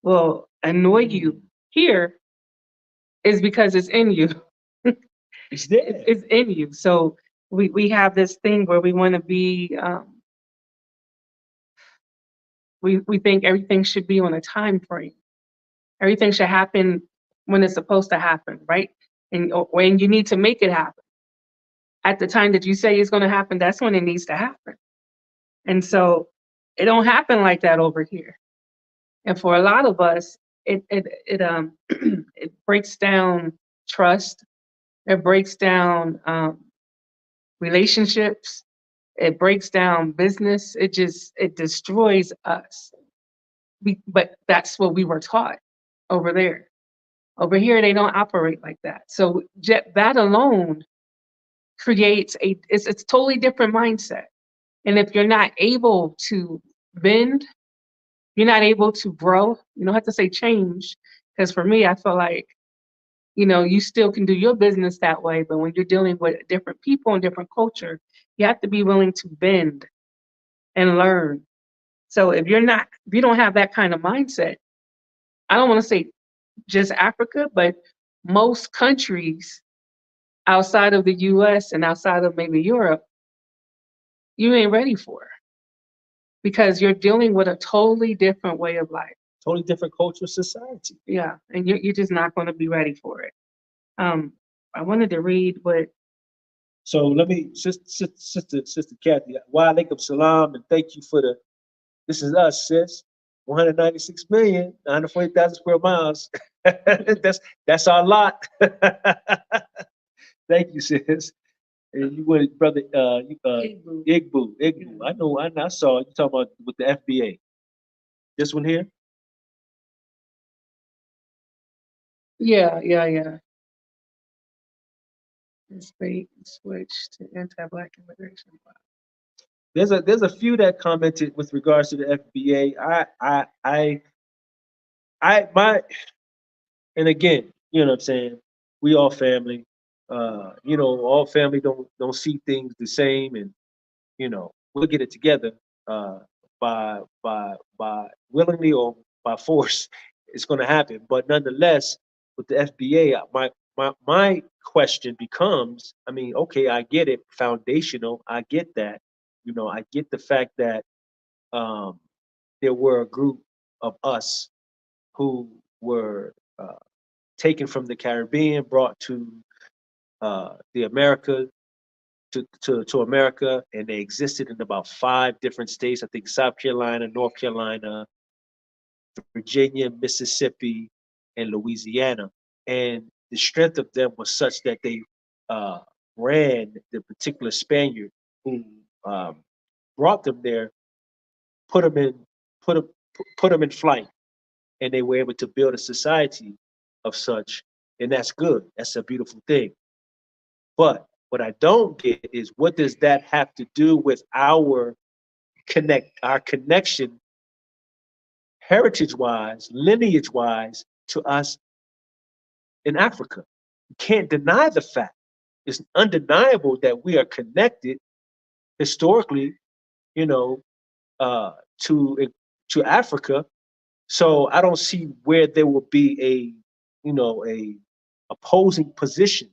Speaker 2: will annoy you here is because it's in you.
Speaker 1: It's there.
Speaker 2: It's in you. So we have this thing where we want to be, we think everything should be on a time frame. Everything should happen when it's supposed to happen, right? And when you need to make it happen. At the time that you say it's going to happen, that's when it needs to happen. And so it don't happen like that over here. And for a lot of us, it it breaks down trust. It breaks down relationships. It breaks down business. It destroys us. But that's what we were taught over there. Over here, they don't operate like that. So that alone creates it's a totally different mindset. And if you're not able to bend, you're not able to grow. You don't have to say change, because for me, I feel like, you still can do your business that way, but when you're dealing with different people and different culture, you have to be willing to bend and learn. So if you don't have that kind of mindset, I don't want to say just Africa, but most countries outside of the US and outside of maybe Europe, you ain't ready for it, because you're dealing with a totally different way of life.
Speaker 1: Totally different culture, society.
Speaker 2: Yeah, and you're just not going to be ready for it. I wanted to read what
Speaker 1: So let me, Sister Kathy, wa alaikum salam, and thank you for this is us, sis. 196 million, 140,000 square miles. That's our lot. Thank you, sis. And you went, brother, Igbo. I saw you talking about with the FBA. This one here?
Speaker 2: Yeah. It's bait and switch to anti-black immigration.
Speaker 1: There's a few that commented with regards to the FBA. And again, you know what I'm saying? We all family. All family don't see things the same, and we'll get it together by willingly or by force. It's going to happen. But nonetheless, with the FBA, my question becomes, I mean, okay, I get it, foundational, I get that. I get the fact that there were a group of us who were taken from the Caribbean, brought to the America, to America, and they existed in about 5 different states. I think South Carolina, North Carolina, Virginia, Mississippi, and Louisiana. And the strength of them was such that they ran the particular Spaniard who brought them there, put them in flight, and they were able to build a society of such, and that's good. That's a beautiful thing. But what I don't get is, what does that have to do with our connection, heritage-wise, lineage-wise, to us in Africa? You can't deny the fact. It's undeniable that we are connected historically, to Africa. So I don't see where there will be a opposing position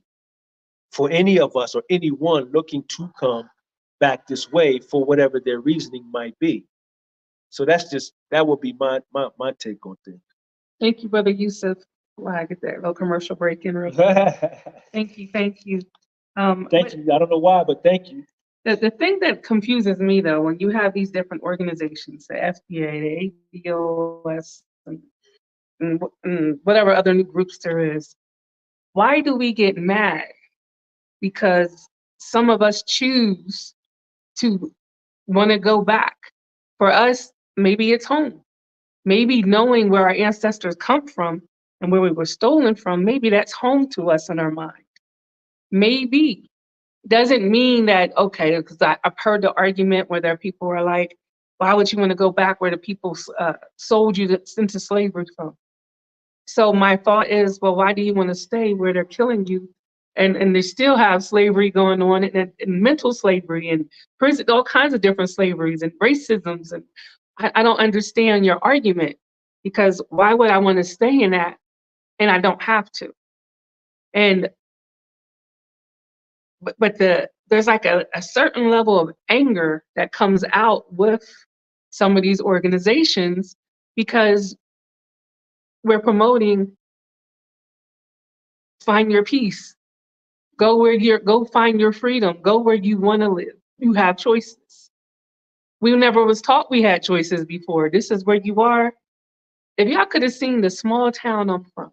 Speaker 1: for any of us or anyone looking to come back this way for whatever their reasoning might be. So that would be my take on things.
Speaker 2: Thank you, Brother Yusuf. Wow, I get that little commercial break in real quick. Thank you.
Speaker 1: Thank you. I don't know why, but thank you.
Speaker 2: The thing that confuses me, though, when you have these different organizations, the FBA, the ADOS, and whatever other new groups there is, why do we get mad? Because some of us choose to want to go back. For us, maybe it's home. Maybe knowing where our ancestors come from and where we were stolen from, maybe that's home to us in our mind. Maybe. Doesn't mean that, okay, because I've heard the argument where there are people who are like, why would you want to go back where the people sold you into slavery from? So my thought is, well, why do you want to stay where they're killing you? And they still have slavery going on, and mental slavery, and prison, all kinds of different slaveries and racisms. And I don't understand your argument, because why would I want to stay in that and I don't have to? And but there's like a certain level of anger that comes out with some of these organizations, because we're find your peace, go find your freedom, go where you want to live. You have choices. We never was taught we had choices before. This is where you are. If y'all could have seen the small town I'm from,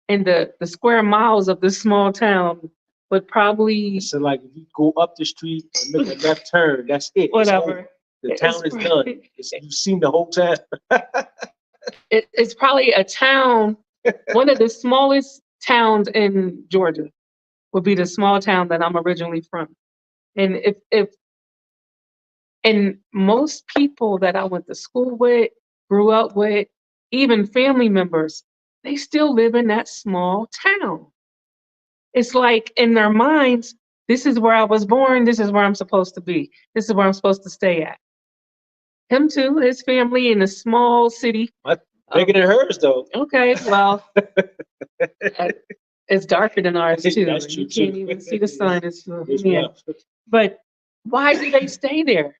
Speaker 2: and the square miles of this small town, would probably,
Speaker 1: so like if you go up the street and make a left turn, that's it.
Speaker 2: Whatever.
Speaker 1: The town is done. You've seen the whole town.
Speaker 2: It's probably a town, one of the smallest towns in Georgia would be the small town that I'm originally from. And and most people that I went to school with, grew up with, even family members, they still live in that small town. It's like in their minds, this is where I was born, this is where I'm supposed to be, this is where I'm supposed to stay at. Him too, his family in a small city.
Speaker 1: Bigger than hers, though.
Speaker 2: Okay, well, it's darker than ours too.
Speaker 1: That's true,
Speaker 2: You can't
Speaker 1: too.
Speaker 2: even see the sun. It's
Speaker 1: Yeah.
Speaker 2: But why do they stay there?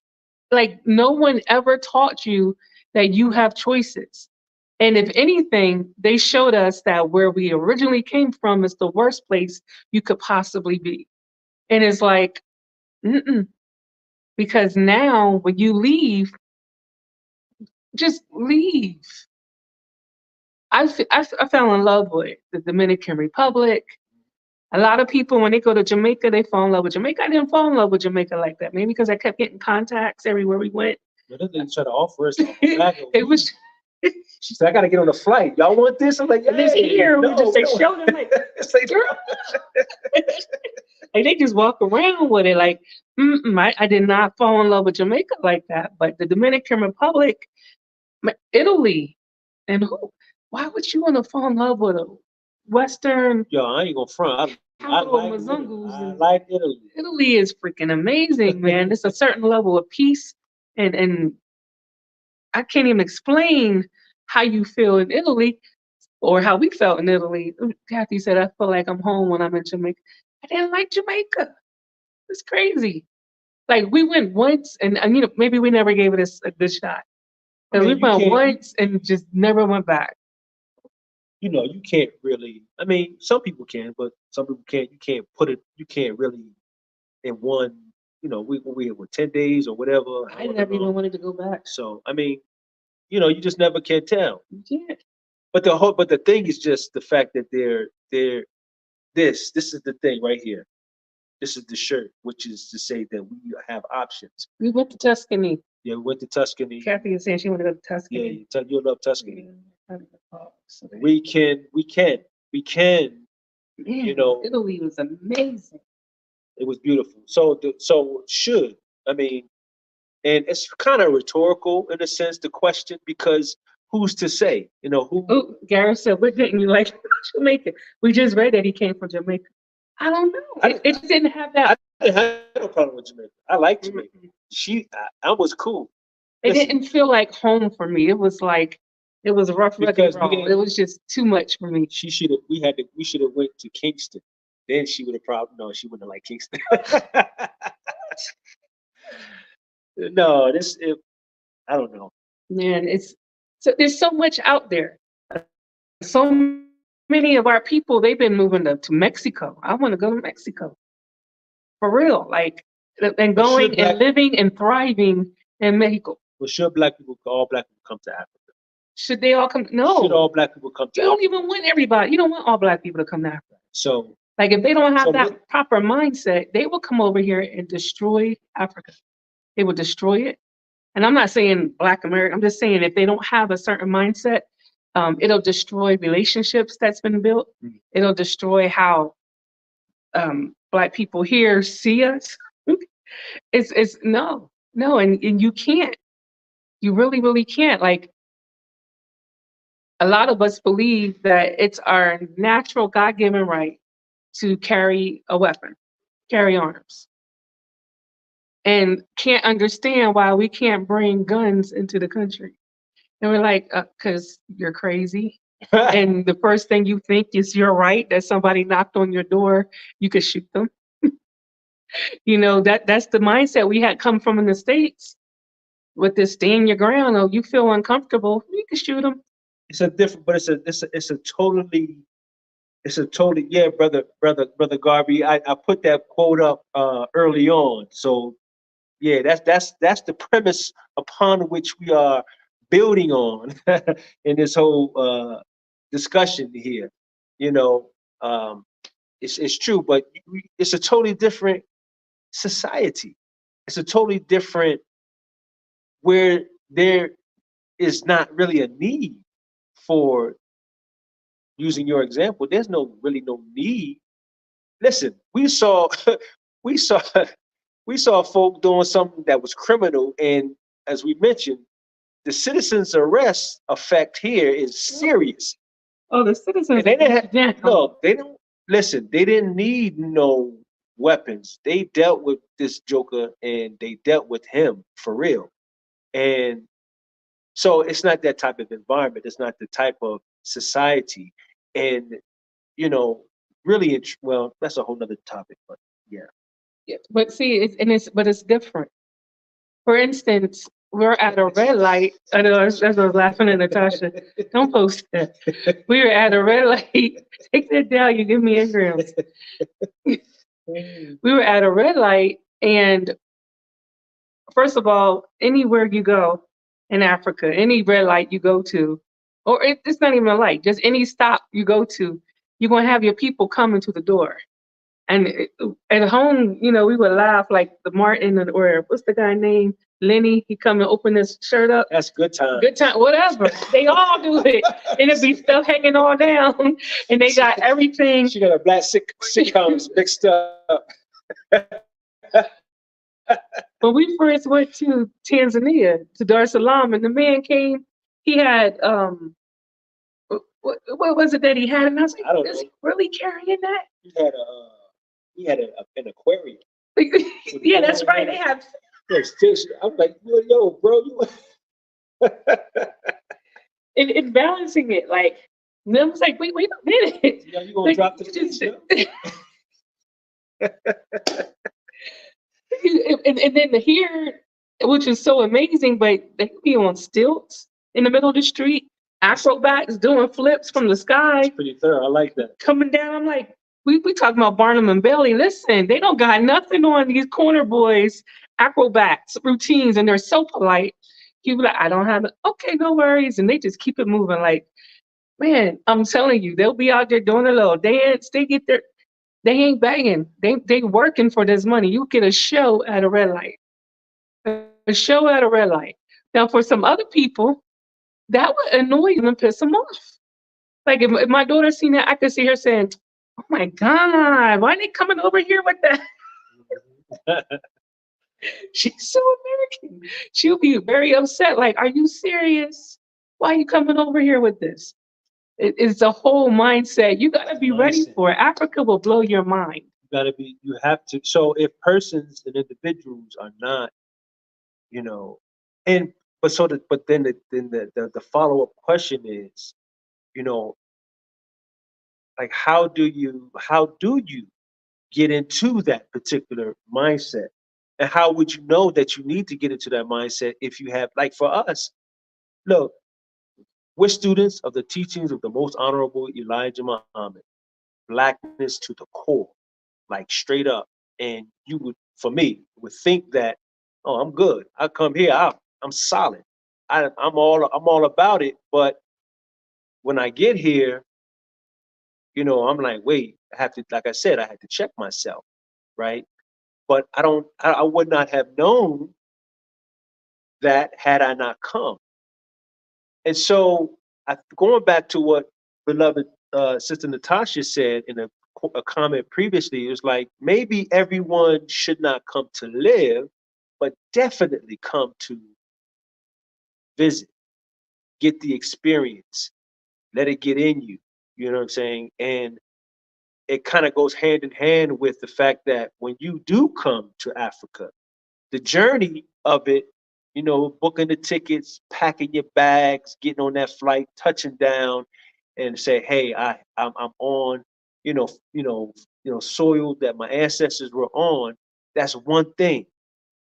Speaker 2: Like, no one ever taught you that you have choices. And if anything, they showed us that where we originally came from is the worst place you could possibly be. And it's like, mm-mm. Because now when you leave, just leave. I fell in love with the Dominican Republic. A lot of people, when they go to Jamaica, they fall in love with Jamaica. I didn't fall in love with Jamaica like that. Maybe because I kept getting contacts everywhere we went.
Speaker 1: But then they try to offer us a bag of
Speaker 2: It was
Speaker 1: She said, I got to get on a flight. Y'all want this? I'm like, yeah,
Speaker 2: this here.
Speaker 1: no,
Speaker 2: We just say,
Speaker 1: no.
Speaker 2: show them like,
Speaker 1: It's like,
Speaker 2: girl. Like they just walk around with it. Like, I did not fall in love with Jamaica like that. But the Dominican Republic, Italy, and who? Why would you want to fall in love with a Western
Speaker 1: yo, I ain't gonna front. I
Speaker 2: capital
Speaker 1: like
Speaker 2: Mazungus?
Speaker 1: Italy. I like Italy.
Speaker 2: Italy is freaking amazing, man. It's a certain level of peace, and I can't even explain how you feel in Italy or how we felt in Italy. Kathy said, I feel like I'm home when I'm in Jamaica. I didn't like Jamaica. It's crazy. Like we went once, and you know, maybe we never gave it a good shot.
Speaker 1: I mean,
Speaker 2: We
Speaker 1: you
Speaker 2: went
Speaker 1: can't-
Speaker 2: once and just never went back.
Speaker 1: You know, you can't really. I mean, some people can, but some people can't. You can't put it. You can't really in one. You know, we were 10 days or whatever.
Speaker 2: I
Speaker 1: however
Speaker 2: never even
Speaker 1: long.
Speaker 2: wanted to go back.
Speaker 1: So I mean, you know, you just never can tell.
Speaker 2: You can't.
Speaker 1: But the thing is just the fact that they're this is the thing right here. This is the shirt, which is to say that we have options.
Speaker 2: We went to Tuscany.
Speaker 1: Yeah, we went to Tuscany.
Speaker 2: Kathy is saying she wanted to go to
Speaker 1: Yeah,
Speaker 2: Tuscany.
Speaker 1: you love Tuscany.
Speaker 2: Yeah.
Speaker 1: We can, you know,
Speaker 2: Italy was amazing.
Speaker 1: it was beautiful. So should, I mean, and it's kind of rhetorical in a sense, the question, because who's to say, you know, who,
Speaker 2: Oh, Gareth said, what didn't you like Jamaica? We just read that he came from Jamaica. I don't know. It didn't have that.
Speaker 1: I didn't have no problem with Jamaica. I like Jamaica. I was cool.
Speaker 2: It
Speaker 1: Listen,
Speaker 2: didn't feel like home for me. It was like, it was rough, rugged,
Speaker 1: Because we
Speaker 2: raw.
Speaker 1: didn't-
Speaker 2: It was just too much for me.
Speaker 1: we should have went to Kingston. Then she would have no, she wouldn't have liked Kingston. No, I don't know.
Speaker 2: Man, there's so much out there. So many of our people, they've been moving to Mexico. I want to go to Mexico. For real. Like, and
Speaker 1: But
Speaker 2: going
Speaker 1: should
Speaker 2: and
Speaker 1: Black-
Speaker 2: living and thriving in Mexico.
Speaker 1: Well, should all black people come to Africa?
Speaker 2: Should they all come? No.
Speaker 1: Should all black people come to
Speaker 2: You don't
Speaker 1: Africa?
Speaker 2: even want everybody. You don't want all black people to come to Africa.
Speaker 1: So
Speaker 2: Like if they don't have
Speaker 1: So
Speaker 2: that
Speaker 1: what-
Speaker 2: proper mindset, they will come over here and destroy Africa. They will destroy it. And I'm not saying Black America. I'm just saying if they don't have a certain mindset, it'll destroy relationships that's been built.
Speaker 1: Mhm.
Speaker 2: It'll destroy how Black people here see us. It's no, and you can't. You really, really can't. Like a lot of us believe that it's our natural God-given right to carry a weapon, carry arms, and can't understand why we can't bring guns into the country. And we're like, because you're crazy. And the first thing you think is you're right, that somebody knocked on your door, you could shoot them. You know, that's the mindset we had come from in the States with this stand your ground. Oh, you feel uncomfortable, you can shoot them.
Speaker 1: it's a different, but it's a totally, yeah, brother Garvey. I put that quote up early on. So yeah, that's the premise upon which we are building on in this whole discussion here. You know, it's true, but it's a totally different society. It's a totally different where there is not really a need for, using your example, there's really no need. Listen, we saw we saw folk doing something that was criminal, and as we mentioned, the citizens arrest effect here is serious.
Speaker 2: Oh, the citizens.
Speaker 1: And they didn't have,
Speaker 2: Yeah.
Speaker 1: no, they don't listen, they didn't need no weapons. They dealt with this joker and they dealt with him for real. And so it's not that type of environment, it's not the type of society. And you know, really, well, that's a whole nother topic, but yeah.
Speaker 2: Yeah, but see, it's different. For instance, we're at a red light. I know I was laughing at Natasha. Don't post that. We were at a red light. Take that down. You give me engrams. We were at a red light, and first of all, anywhere you go in Africa, any red light you go to, or it's not even a light, just any stop you go to, you're gonna have your people coming to the door. And at home, you know, we would laugh like the Martin or what's the guy name? Lenny. He come and open his shirt up.
Speaker 1: That's good time.
Speaker 2: Good time, whatever. They all do it, and it be stuff hanging all down, and they got everything.
Speaker 1: She got a black sitcoms mixed up.
Speaker 2: When we first went to Tanzania, to Dar es Salaam, and the man came, he had what was it that he had? And I was
Speaker 1: I don't
Speaker 2: like, is
Speaker 1: know.
Speaker 2: he really carrying that?
Speaker 1: He had an aquarium.
Speaker 2: Yeah, that's right. They have.
Speaker 1: There's fish. I'm like, yo, bro, you.
Speaker 2: And balancing it, like, and I was like, wait a minute.
Speaker 1: You know, you gonna
Speaker 2: Like,
Speaker 1: drop the
Speaker 2: just-
Speaker 1: fish,
Speaker 2: and then here, which is so amazing, but they be on stilts in the middle of the street, acrobats doing flips from the sky,
Speaker 1: Pretty thorough. I like that.
Speaker 2: coming down. I'm like, we talking about Barnum and Bailey. Listen, they don't got nothing on these corner boys, acrobats, routines, and they're so polite. You be like, I don't have it. Okay, no worries. And they just keep it moving. Like, man, I'm telling you, they'll be out there doing a little dance. They ain't begging. They working for this money. You get a show at a red light. A show at a red light. Now, for some other people, that would annoy them and piss them off. Like if my daughter seen that, I could see her saying, "Oh my God, why are they coming over here with that?" She's so American. She'll be very upset. Like, are you serious? Why are you coming over here with this? It's a whole mindset. You gotta be ready
Speaker 1: Mindset.
Speaker 2: for it. Africa will blow your mind.
Speaker 1: You have to. So if persons and individuals are not, you know, and but then the follow-up question is, you know, like how do you get into that particular mindset? And how would you know that you need to get into that mindset if you have, like for us, look, we're students of the teachings of the most honorable Elijah Muhammad, blackness to the core, like straight up. And you would, for me, would think that, oh, I'm good. I come here, I'm solid. I'm all about it. But when I get here, you know, I'm like, wait, I have to, like I said, I had to check myself, right? But I would not have known that had I not come. And so, going back to what beloved Sister Natasha said in a comment previously, it was like maybe everyone should not come to live, but definitely come to visit, get the experience, let it get in you. You know what I'm saying? And it kind of goes hand in hand with the fact that when you do come to Africa, the journey of it, you know, booking the tickets, packing your bags, getting on that flight, touching down, and say, "Hey, I'm on, soil that my ancestors were on." That's one thing,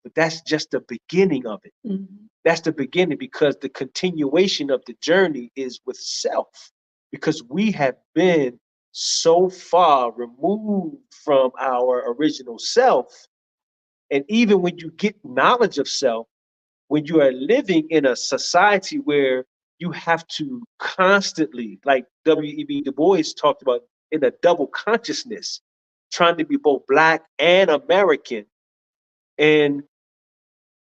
Speaker 1: but that's just the beginning of it.
Speaker 2: Mhm.
Speaker 1: That's the beginning, because the continuation of the journey is with self, because we have been so far removed from our original self. And even when you get knowledge of self, when you are living in a society where you have to constantly, like W.E.B. Du Bois talked about, in a double consciousness, trying to be both Black and American, and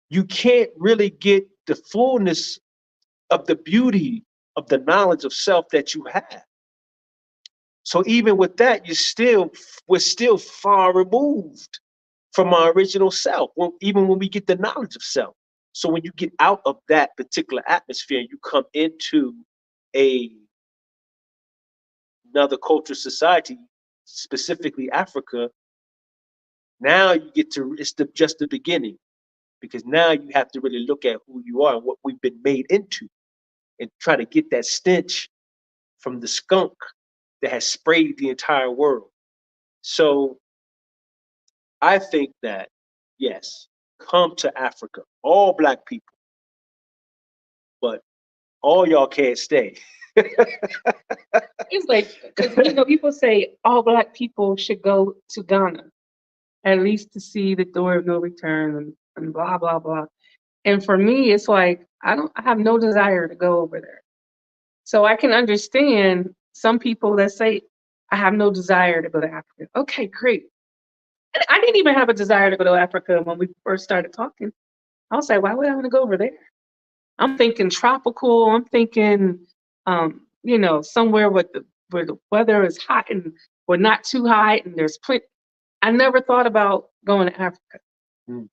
Speaker 1: you can't really get the fullness of the beauty of the knowledge of self that you have. So even with that, we're still far removed from our original self, even when we get the knowledge of self. So when you get out of that particular atmosphere and you come into another cultural society, specifically Africa, now you get to, just the beginning, because now you have to really look at who you are and what we've been made into, and try to get that stench from the skunk that has sprayed the entire world. So I think that, yes, come to Africa, all Black people, but all y'all can't stay.
Speaker 2: It's like, because people say all Black people should go to Ghana. at least to see the door of no return and blah, blah, blah. And for me, it's like, I have no desire to go over there. So I can understand some people that say, I have no desire to go to Africa. Okay, great. And I didn't even have a desire to go to Africa when we first started talking. I was like, why would I want to go over there? I'm thinking tropical. I'm thinking, somewhere where the weather is hot and or not too hot and there's plenty. I never thought about going to Africa.
Speaker 1: Mm.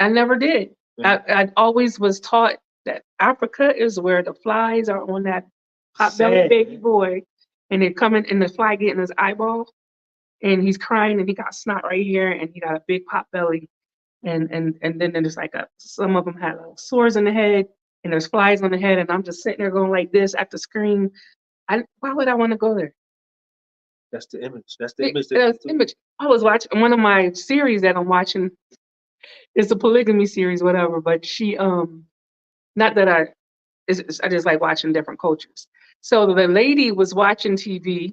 Speaker 2: I never did.
Speaker 1: Yeah.
Speaker 2: I always was taught that Africa is where the flies are on that hot belly
Speaker 1: Sad,
Speaker 2: baby
Speaker 1: man.
Speaker 2: boy, and they're coming and the fly getting his eyeball, and he's crying and he got snot right here and he got a big pot belly, and then there's like some of them had sores in the head and there's flies on the head, and I'm just sitting there going like this at the screen. Why would I want to go there?
Speaker 1: That's the image. That's the image.
Speaker 2: That's the image. I was watching one of my series that I'm watching. It's a polygamy series, whatever. But she, not that I just like watching different cultures. So the lady was watching TV,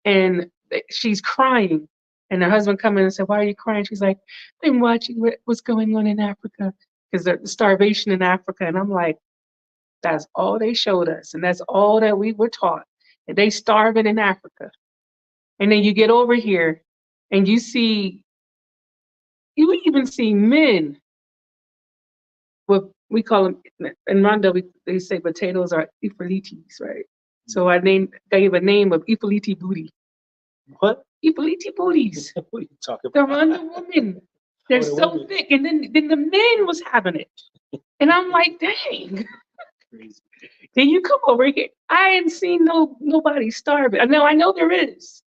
Speaker 2: and she's crying, and her husband come in and said, "Why are you crying?" She's like, "I'm watching what's going on in Africa, because the starvation in Africa." And I'm like, that's all they showed us, and that's all that we were taught. And they starving in Africa. And then you get over here and you even see men with, we call them, in Rondo, they say potatoes are ifalitis, right? So I gave a name of ifaliti booty.
Speaker 1: What?
Speaker 2: Ifaliti booties.
Speaker 1: What are you talking
Speaker 2: The
Speaker 1: about?
Speaker 2: Rondo women. They're
Speaker 1: Oh, the
Speaker 2: so
Speaker 1: women.
Speaker 2: thick. And then the men was having it. And I'm like, dang.
Speaker 1: Crazy.
Speaker 2: Then you come over here. I ain't seen nobody starving. I know there is.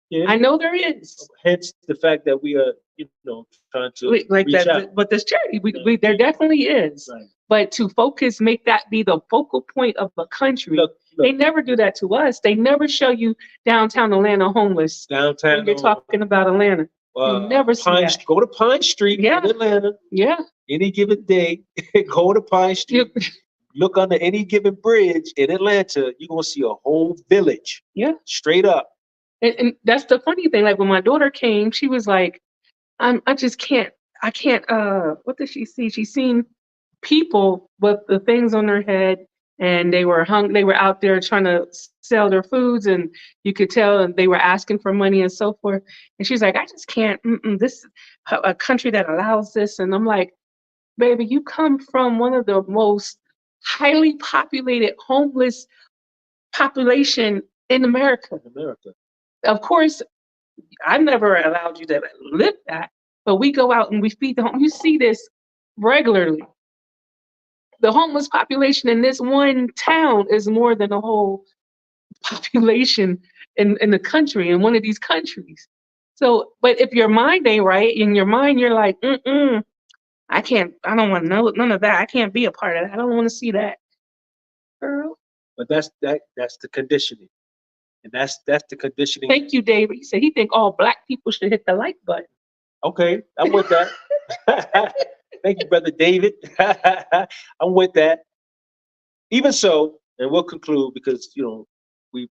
Speaker 1: Yeah.
Speaker 2: I know there is.
Speaker 1: Hence the fact that we are, trying to
Speaker 2: Like
Speaker 1: reach
Speaker 2: that,
Speaker 1: out.
Speaker 2: but this charity, there definitely is.
Speaker 1: Right.
Speaker 2: But to focus, make that be the focal point of a country.
Speaker 1: Look,
Speaker 2: They never do that to us. They never show you downtown Atlanta homeless
Speaker 1: downtown.
Speaker 2: when you're talking about Atlanta. You never see that.
Speaker 1: Go to Pine Street
Speaker 2: Yeah.
Speaker 1: in Atlanta.
Speaker 2: Yeah.
Speaker 1: Any given day, go to Pine Street. Look under any given bridge in Atlanta. You're gonna see a whole village.
Speaker 2: Yeah.
Speaker 1: Straight up.
Speaker 2: And that's the funny thing. Like when my daughter came, she was like, I can't, what did she see? She seen people with the things on their head, and they were out there trying to sell their foods, and you could tell, and they were asking for money and so forth. And she's like, I just can't, this a country that allows this. And I'm like, baby, you come from one of the most highly populated homeless population in America. Of course, I've never allowed you to live that, but we go out and we feed the home. You see this regularly. The homeless population in this one town is more than the whole population in the country, in one of these countries. So, but if your mind ain't right, in your mind you're like, I don't want to know none of that. I can't be a part of that. I don't want to see that. Girl.
Speaker 1: But that's the conditioning. And that's the conditioning.
Speaker 2: Thank you, David. He said he think all Black people should hit the like button.
Speaker 1: Okay, I'm with that. Thank you, Brother David. I'm with that. Even so, and we'll conclude because we've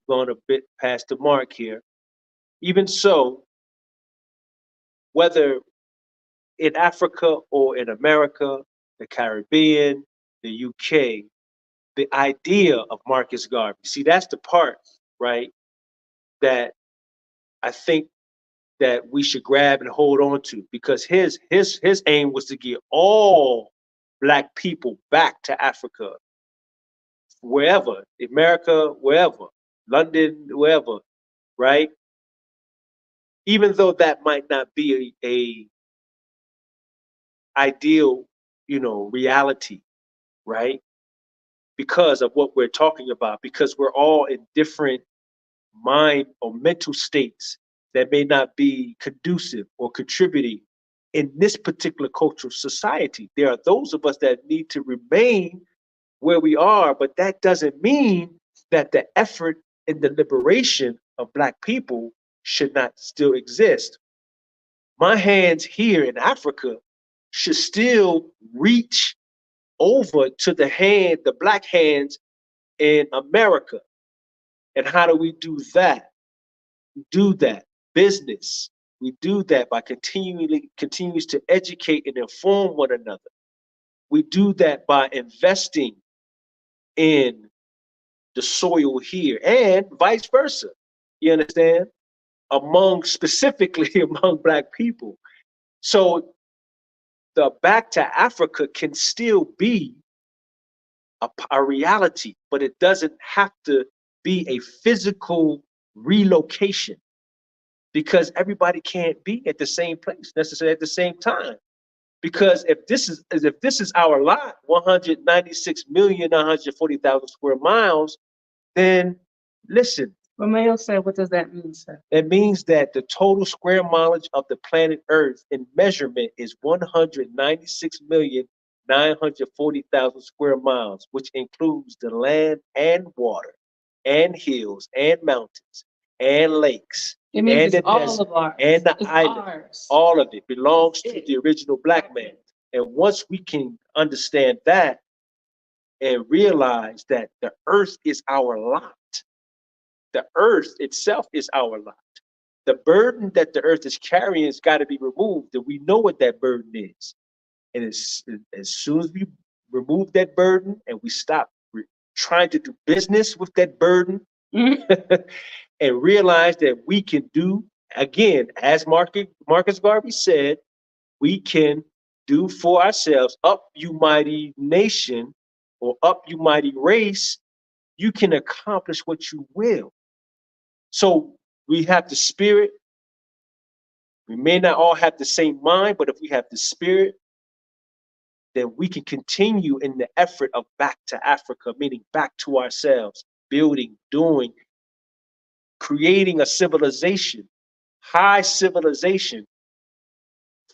Speaker 1: gone a bit past the mark here. Even so, whether in Africa or in America, the Caribbean, the UK, the idea of Marcus Garvey. See, that's the part, right, that I think that we should grab and hold on to, because his aim was to get all Black people back to Africa, wherever, America, wherever, London, wherever, right? Even though that might not be a ideal, reality, right? Because of what we're talking about, because we're all in different mind or mental states that may not be conducive or contributing in this particular cultural society. There are those of us that need to remain where we are, but that doesn't mean that the effort in the liberation of Black people should not still exist. My hands here in Africa should still reach over to the Black hands in America. And how do we do that? Do that business, We do that by continues to educate and inform one another. We do that by investing in the soil here and vice versa. You understand? Specifically among Black people. So the Back to Africa can still be a reality, but it doesn't have to be a physical relocation, because everybody can't be at the same place necessarily at the same time. Because if this is our lot, 196,140,000 square miles, then listen.
Speaker 2: Romeo said, what does that mean, sir?
Speaker 1: It means that the total square mileage of the planet Earth in measurement is 196,940,000 square miles, which includes the land and water and hills and mountains and lakes.
Speaker 2: It means
Speaker 1: and
Speaker 2: it's
Speaker 1: the
Speaker 2: all
Speaker 1: desert
Speaker 2: of ours.
Speaker 1: and the
Speaker 2: It's
Speaker 1: island.
Speaker 2: ours.
Speaker 1: All of it belongs to the original Black man. And once we can understand that and realize that the earth is our lot, the earth itself is our lot. The burden that the earth is carrying has got to be removed, and we know what that burden is. And as soon as we remove that burden and we stop trying to do business with that burden, and realize that we can do, again, as Marcus Garvey said, we can do for ourselves, up you mighty nation, or up you mighty race, you can accomplish what you will. So we have the spirit. We may not all have the same mind, but if we have the spirit, then we can continue in the effort of back to Africa, meaning back to ourselves, building, doing, creating a civilization, high civilization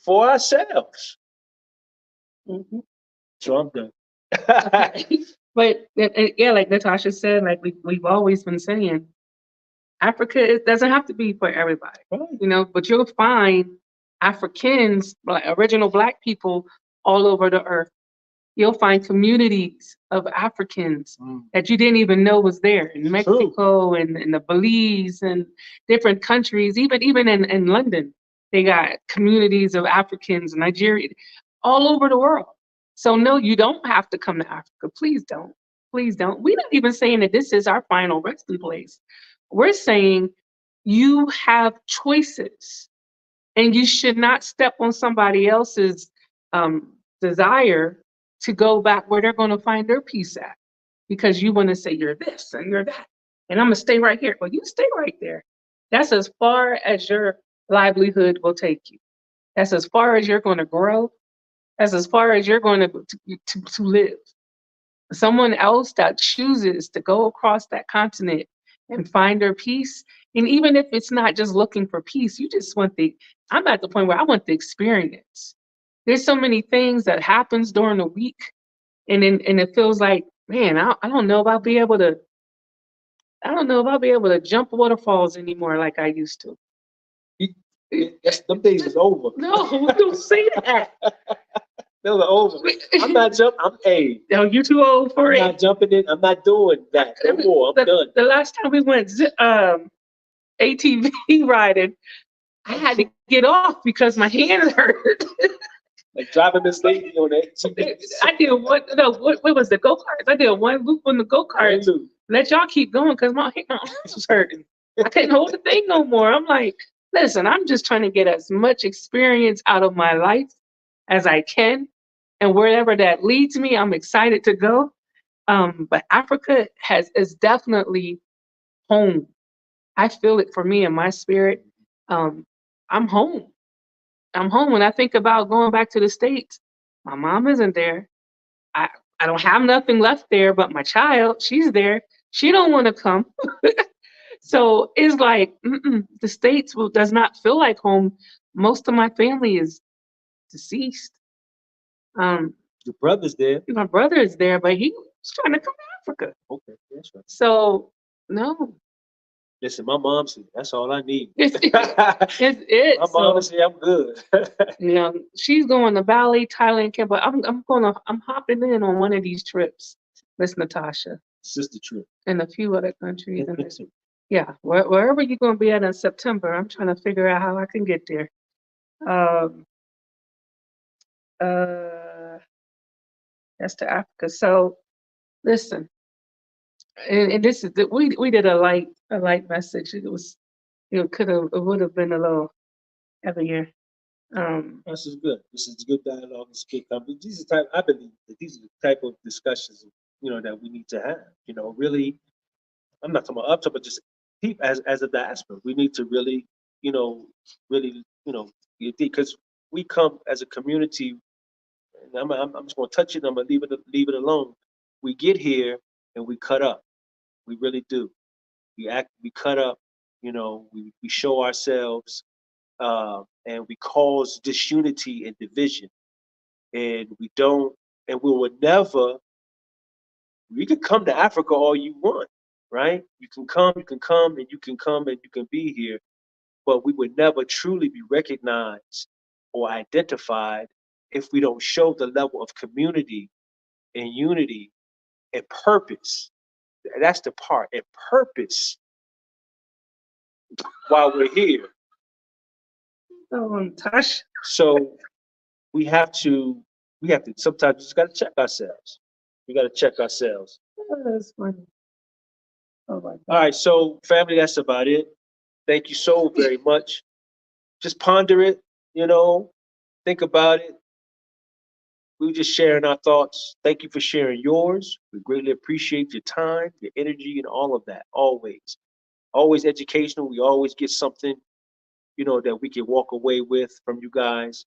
Speaker 1: for ourselves.
Speaker 2: Mm-hmm.
Speaker 1: So I'm done.
Speaker 2: Okay. But yeah, like Natasha said, like we've always been saying, Africa, it doesn't have to be for everybody, you know, but you'll find Africans, like original Black people all over the earth. You'll find communities of Africans that you didn't even know was there in Mexico and the Belize and different countries, even in London, they got communities of Africans, Nigeria, all over the world. So no, you don't have to come to Africa. Please don't. Please don't. We're not even saying that this is our final resting place. We're saying you have choices and you should not step on somebody else's desire to go back where they're going to find their peace at, because you want to say you're this and you're that, and I'm going to stay right here. Well, you stay right there. That's as far as your livelihood will take you. That's as far as you're going to grow. That's as far as you're going to live. Someone else that chooses to go across that continent and find their peace, and even if it's not just looking for peace, you just want I'm at the point where I want the experience. There's so many things that happens during the week, and it feels like, man, I don't know if I'll be able to jump waterfalls anymore like I used to.
Speaker 1: Them days is over.
Speaker 2: No, don't say that.
Speaker 1: Those are over. I'm not jumping.
Speaker 2: No, you're too old for it.
Speaker 1: I'm not jumping in. I'm not doing that no more. I'm done.
Speaker 2: The last time we went ATV riding, I had to get off because my hand hurt.
Speaker 1: Like driving Miss Lady on the ATV.
Speaker 2: I did one. No, what was the go-karts? I did one loop on the go-karts. Let y'all keep going because my arms was hurting. I couldn't hold the thing no more. I'm like, listen, I'm just trying to get as much experience out of my life as I can. And wherever that leads me, I'm excited to go. But Africa is definitely home. I feel it for me in my spirit. I'm home. I'm home. When I think about going back to the States, my mom isn't there. I don't have nothing left there, but my child, she's there. She don't want to come. So it's like, the States does not feel like home. Most of my family is deceased.
Speaker 1: Your brother's there.
Speaker 2: My brother is there, but he was trying to come to Africa.
Speaker 1: Okay, that's right.
Speaker 2: So no.
Speaker 1: Listen, my mom's here. That's all I need.
Speaker 2: It's it.
Speaker 1: My mom is here. I'm good.
Speaker 2: You know, she's going to Bali, Thailand, Cambodia. I'm hopping in on one of these trips, Miss Natasha.
Speaker 1: Sister trip.
Speaker 2: And a few other countries. Yeah, wherever you're gonna be at in September, I'm trying to figure out how I can get there. Um, uh, that's to Africa. So listen, and this is we did a light message. It was it would have been a little heavier.
Speaker 1: This is good. This is good dialogue. This is good conversation. These are I believe that these are the type of discussions, that we need to have. Really, I'm not talking about up to, but just people as a diaspora, we need to really, really, because we come as a community. And I'm just going to touch it. I'm going to leave it alone. We get here and we cut up. We really do. We cut up. We show ourselves, and we cause disunity and division. And we don't, and we will never. You can come to Africa all you want, right? You can come, and you can come, and you can be here. But we would never truly be recognized or identified if we don't show the level of community and unity and purpose. That's the part, and purpose while we're here.
Speaker 2: Oh, Tosh.
Speaker 1: So we have to sometimes just got to check ourselves. We got to check ourselves.
Speaker 2: Oh, that's funny. Oh my God.
Speaker 1: All right, so family, that's about it. Thank you so very much. Just ponder it, think about it. We were just sharing our thoughts. Thank you for sharing yours. We greatly appreciate your time, your energy, and all of that. Always. Always educational. We always get something, that we can walk away with from you guys.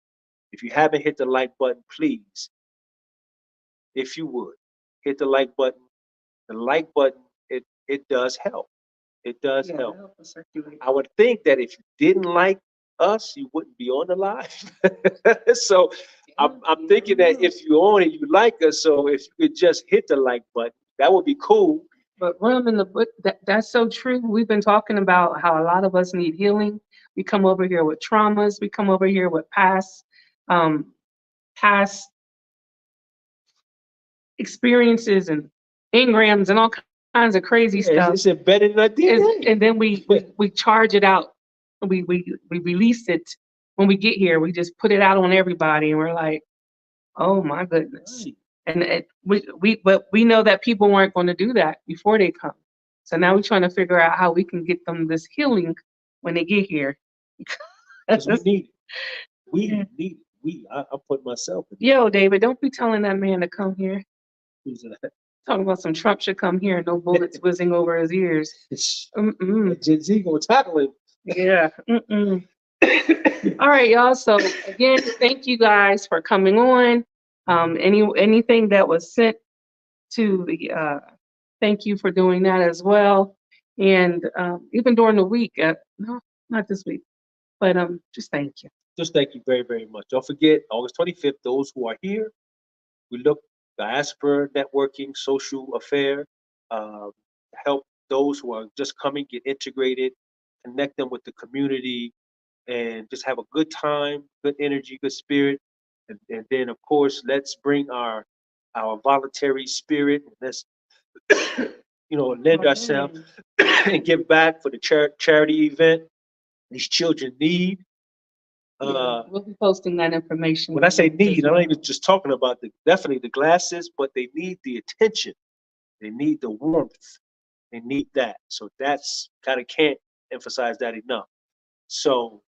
Speaker 1: If you haven't hit the like button, please, if you would, hit the like button. The like button, it does help. It does
Speaker 2: Yeah,
Speaker 1: help.
Speaker 2: help us circulate.
Speaker 1: I would think that if you didn't like us, you wouldn't be on the live. So I'm thinking that if you own it, you like us. So if you could just hit the like button, that would be cool.
Speaker 2: But room in the book, that's so true. We've been talking about how a lot of us need healing. We come over here with traumas. We come over here with past experiences and engrams and all kinds of crazy stuff.
Speaker 1: It's embedded in our DNA.
Speaker 2: And then we charge it out. We release it when we get here. We just put it out on everybody, and we're like, oh my goodness.
Speaker 1: Right.
Speaker 2: And but we know that people weren't going to do that before they come. So now we're trying to figure out how we can get them this healing when they get here.
Speaker 1: Because we need it. We need it. I put myself in.
Speaker 2: Yo, David, don't be telling that man to come here.
Speaker 1: Who's that?
Speaker 2: Talking about some Trump should come here, no bullets whizzing over his ears.
Speaker 1: Gen Z gonna tackle him.
Speaker 2: Yeah. All right, y'all. So again, thank you guys for coming on. Anything that was sent to the thank you for doing that as well. And even during the week, no, not this week, but just thank you.
Speaker 1: Just thank you very, very much. Don't forget, August 25th, those who are here, we look diaspora networking, social affair, help those who are just coming, get integrated, connect them with the community, and just have a good time, good energy, good spirit. And then, of course, let's bring our voluntary spirit. And let's, lend ourselves and give back for the charity event these children need.
Speaker 2: We'll be posting that information.
Speaker 1: When I say need, I'm not even just talking about definitely the glasses, but they need the attention. They need the warmth. They need that. So that's can't emphasize that enough. So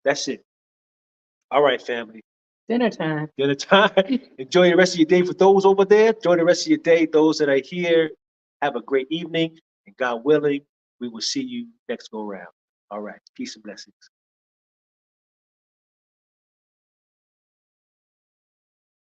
Speaker 1: that's it. All right, family.
Speaker 2: Dinner time.
Speaker 1: Dinner time. Enjoy the rest of your day. For those over there, enjoy the rest of your day. Those that are here, have a great evening. And God willing, we will see you next go round. All right. Peace and blessings.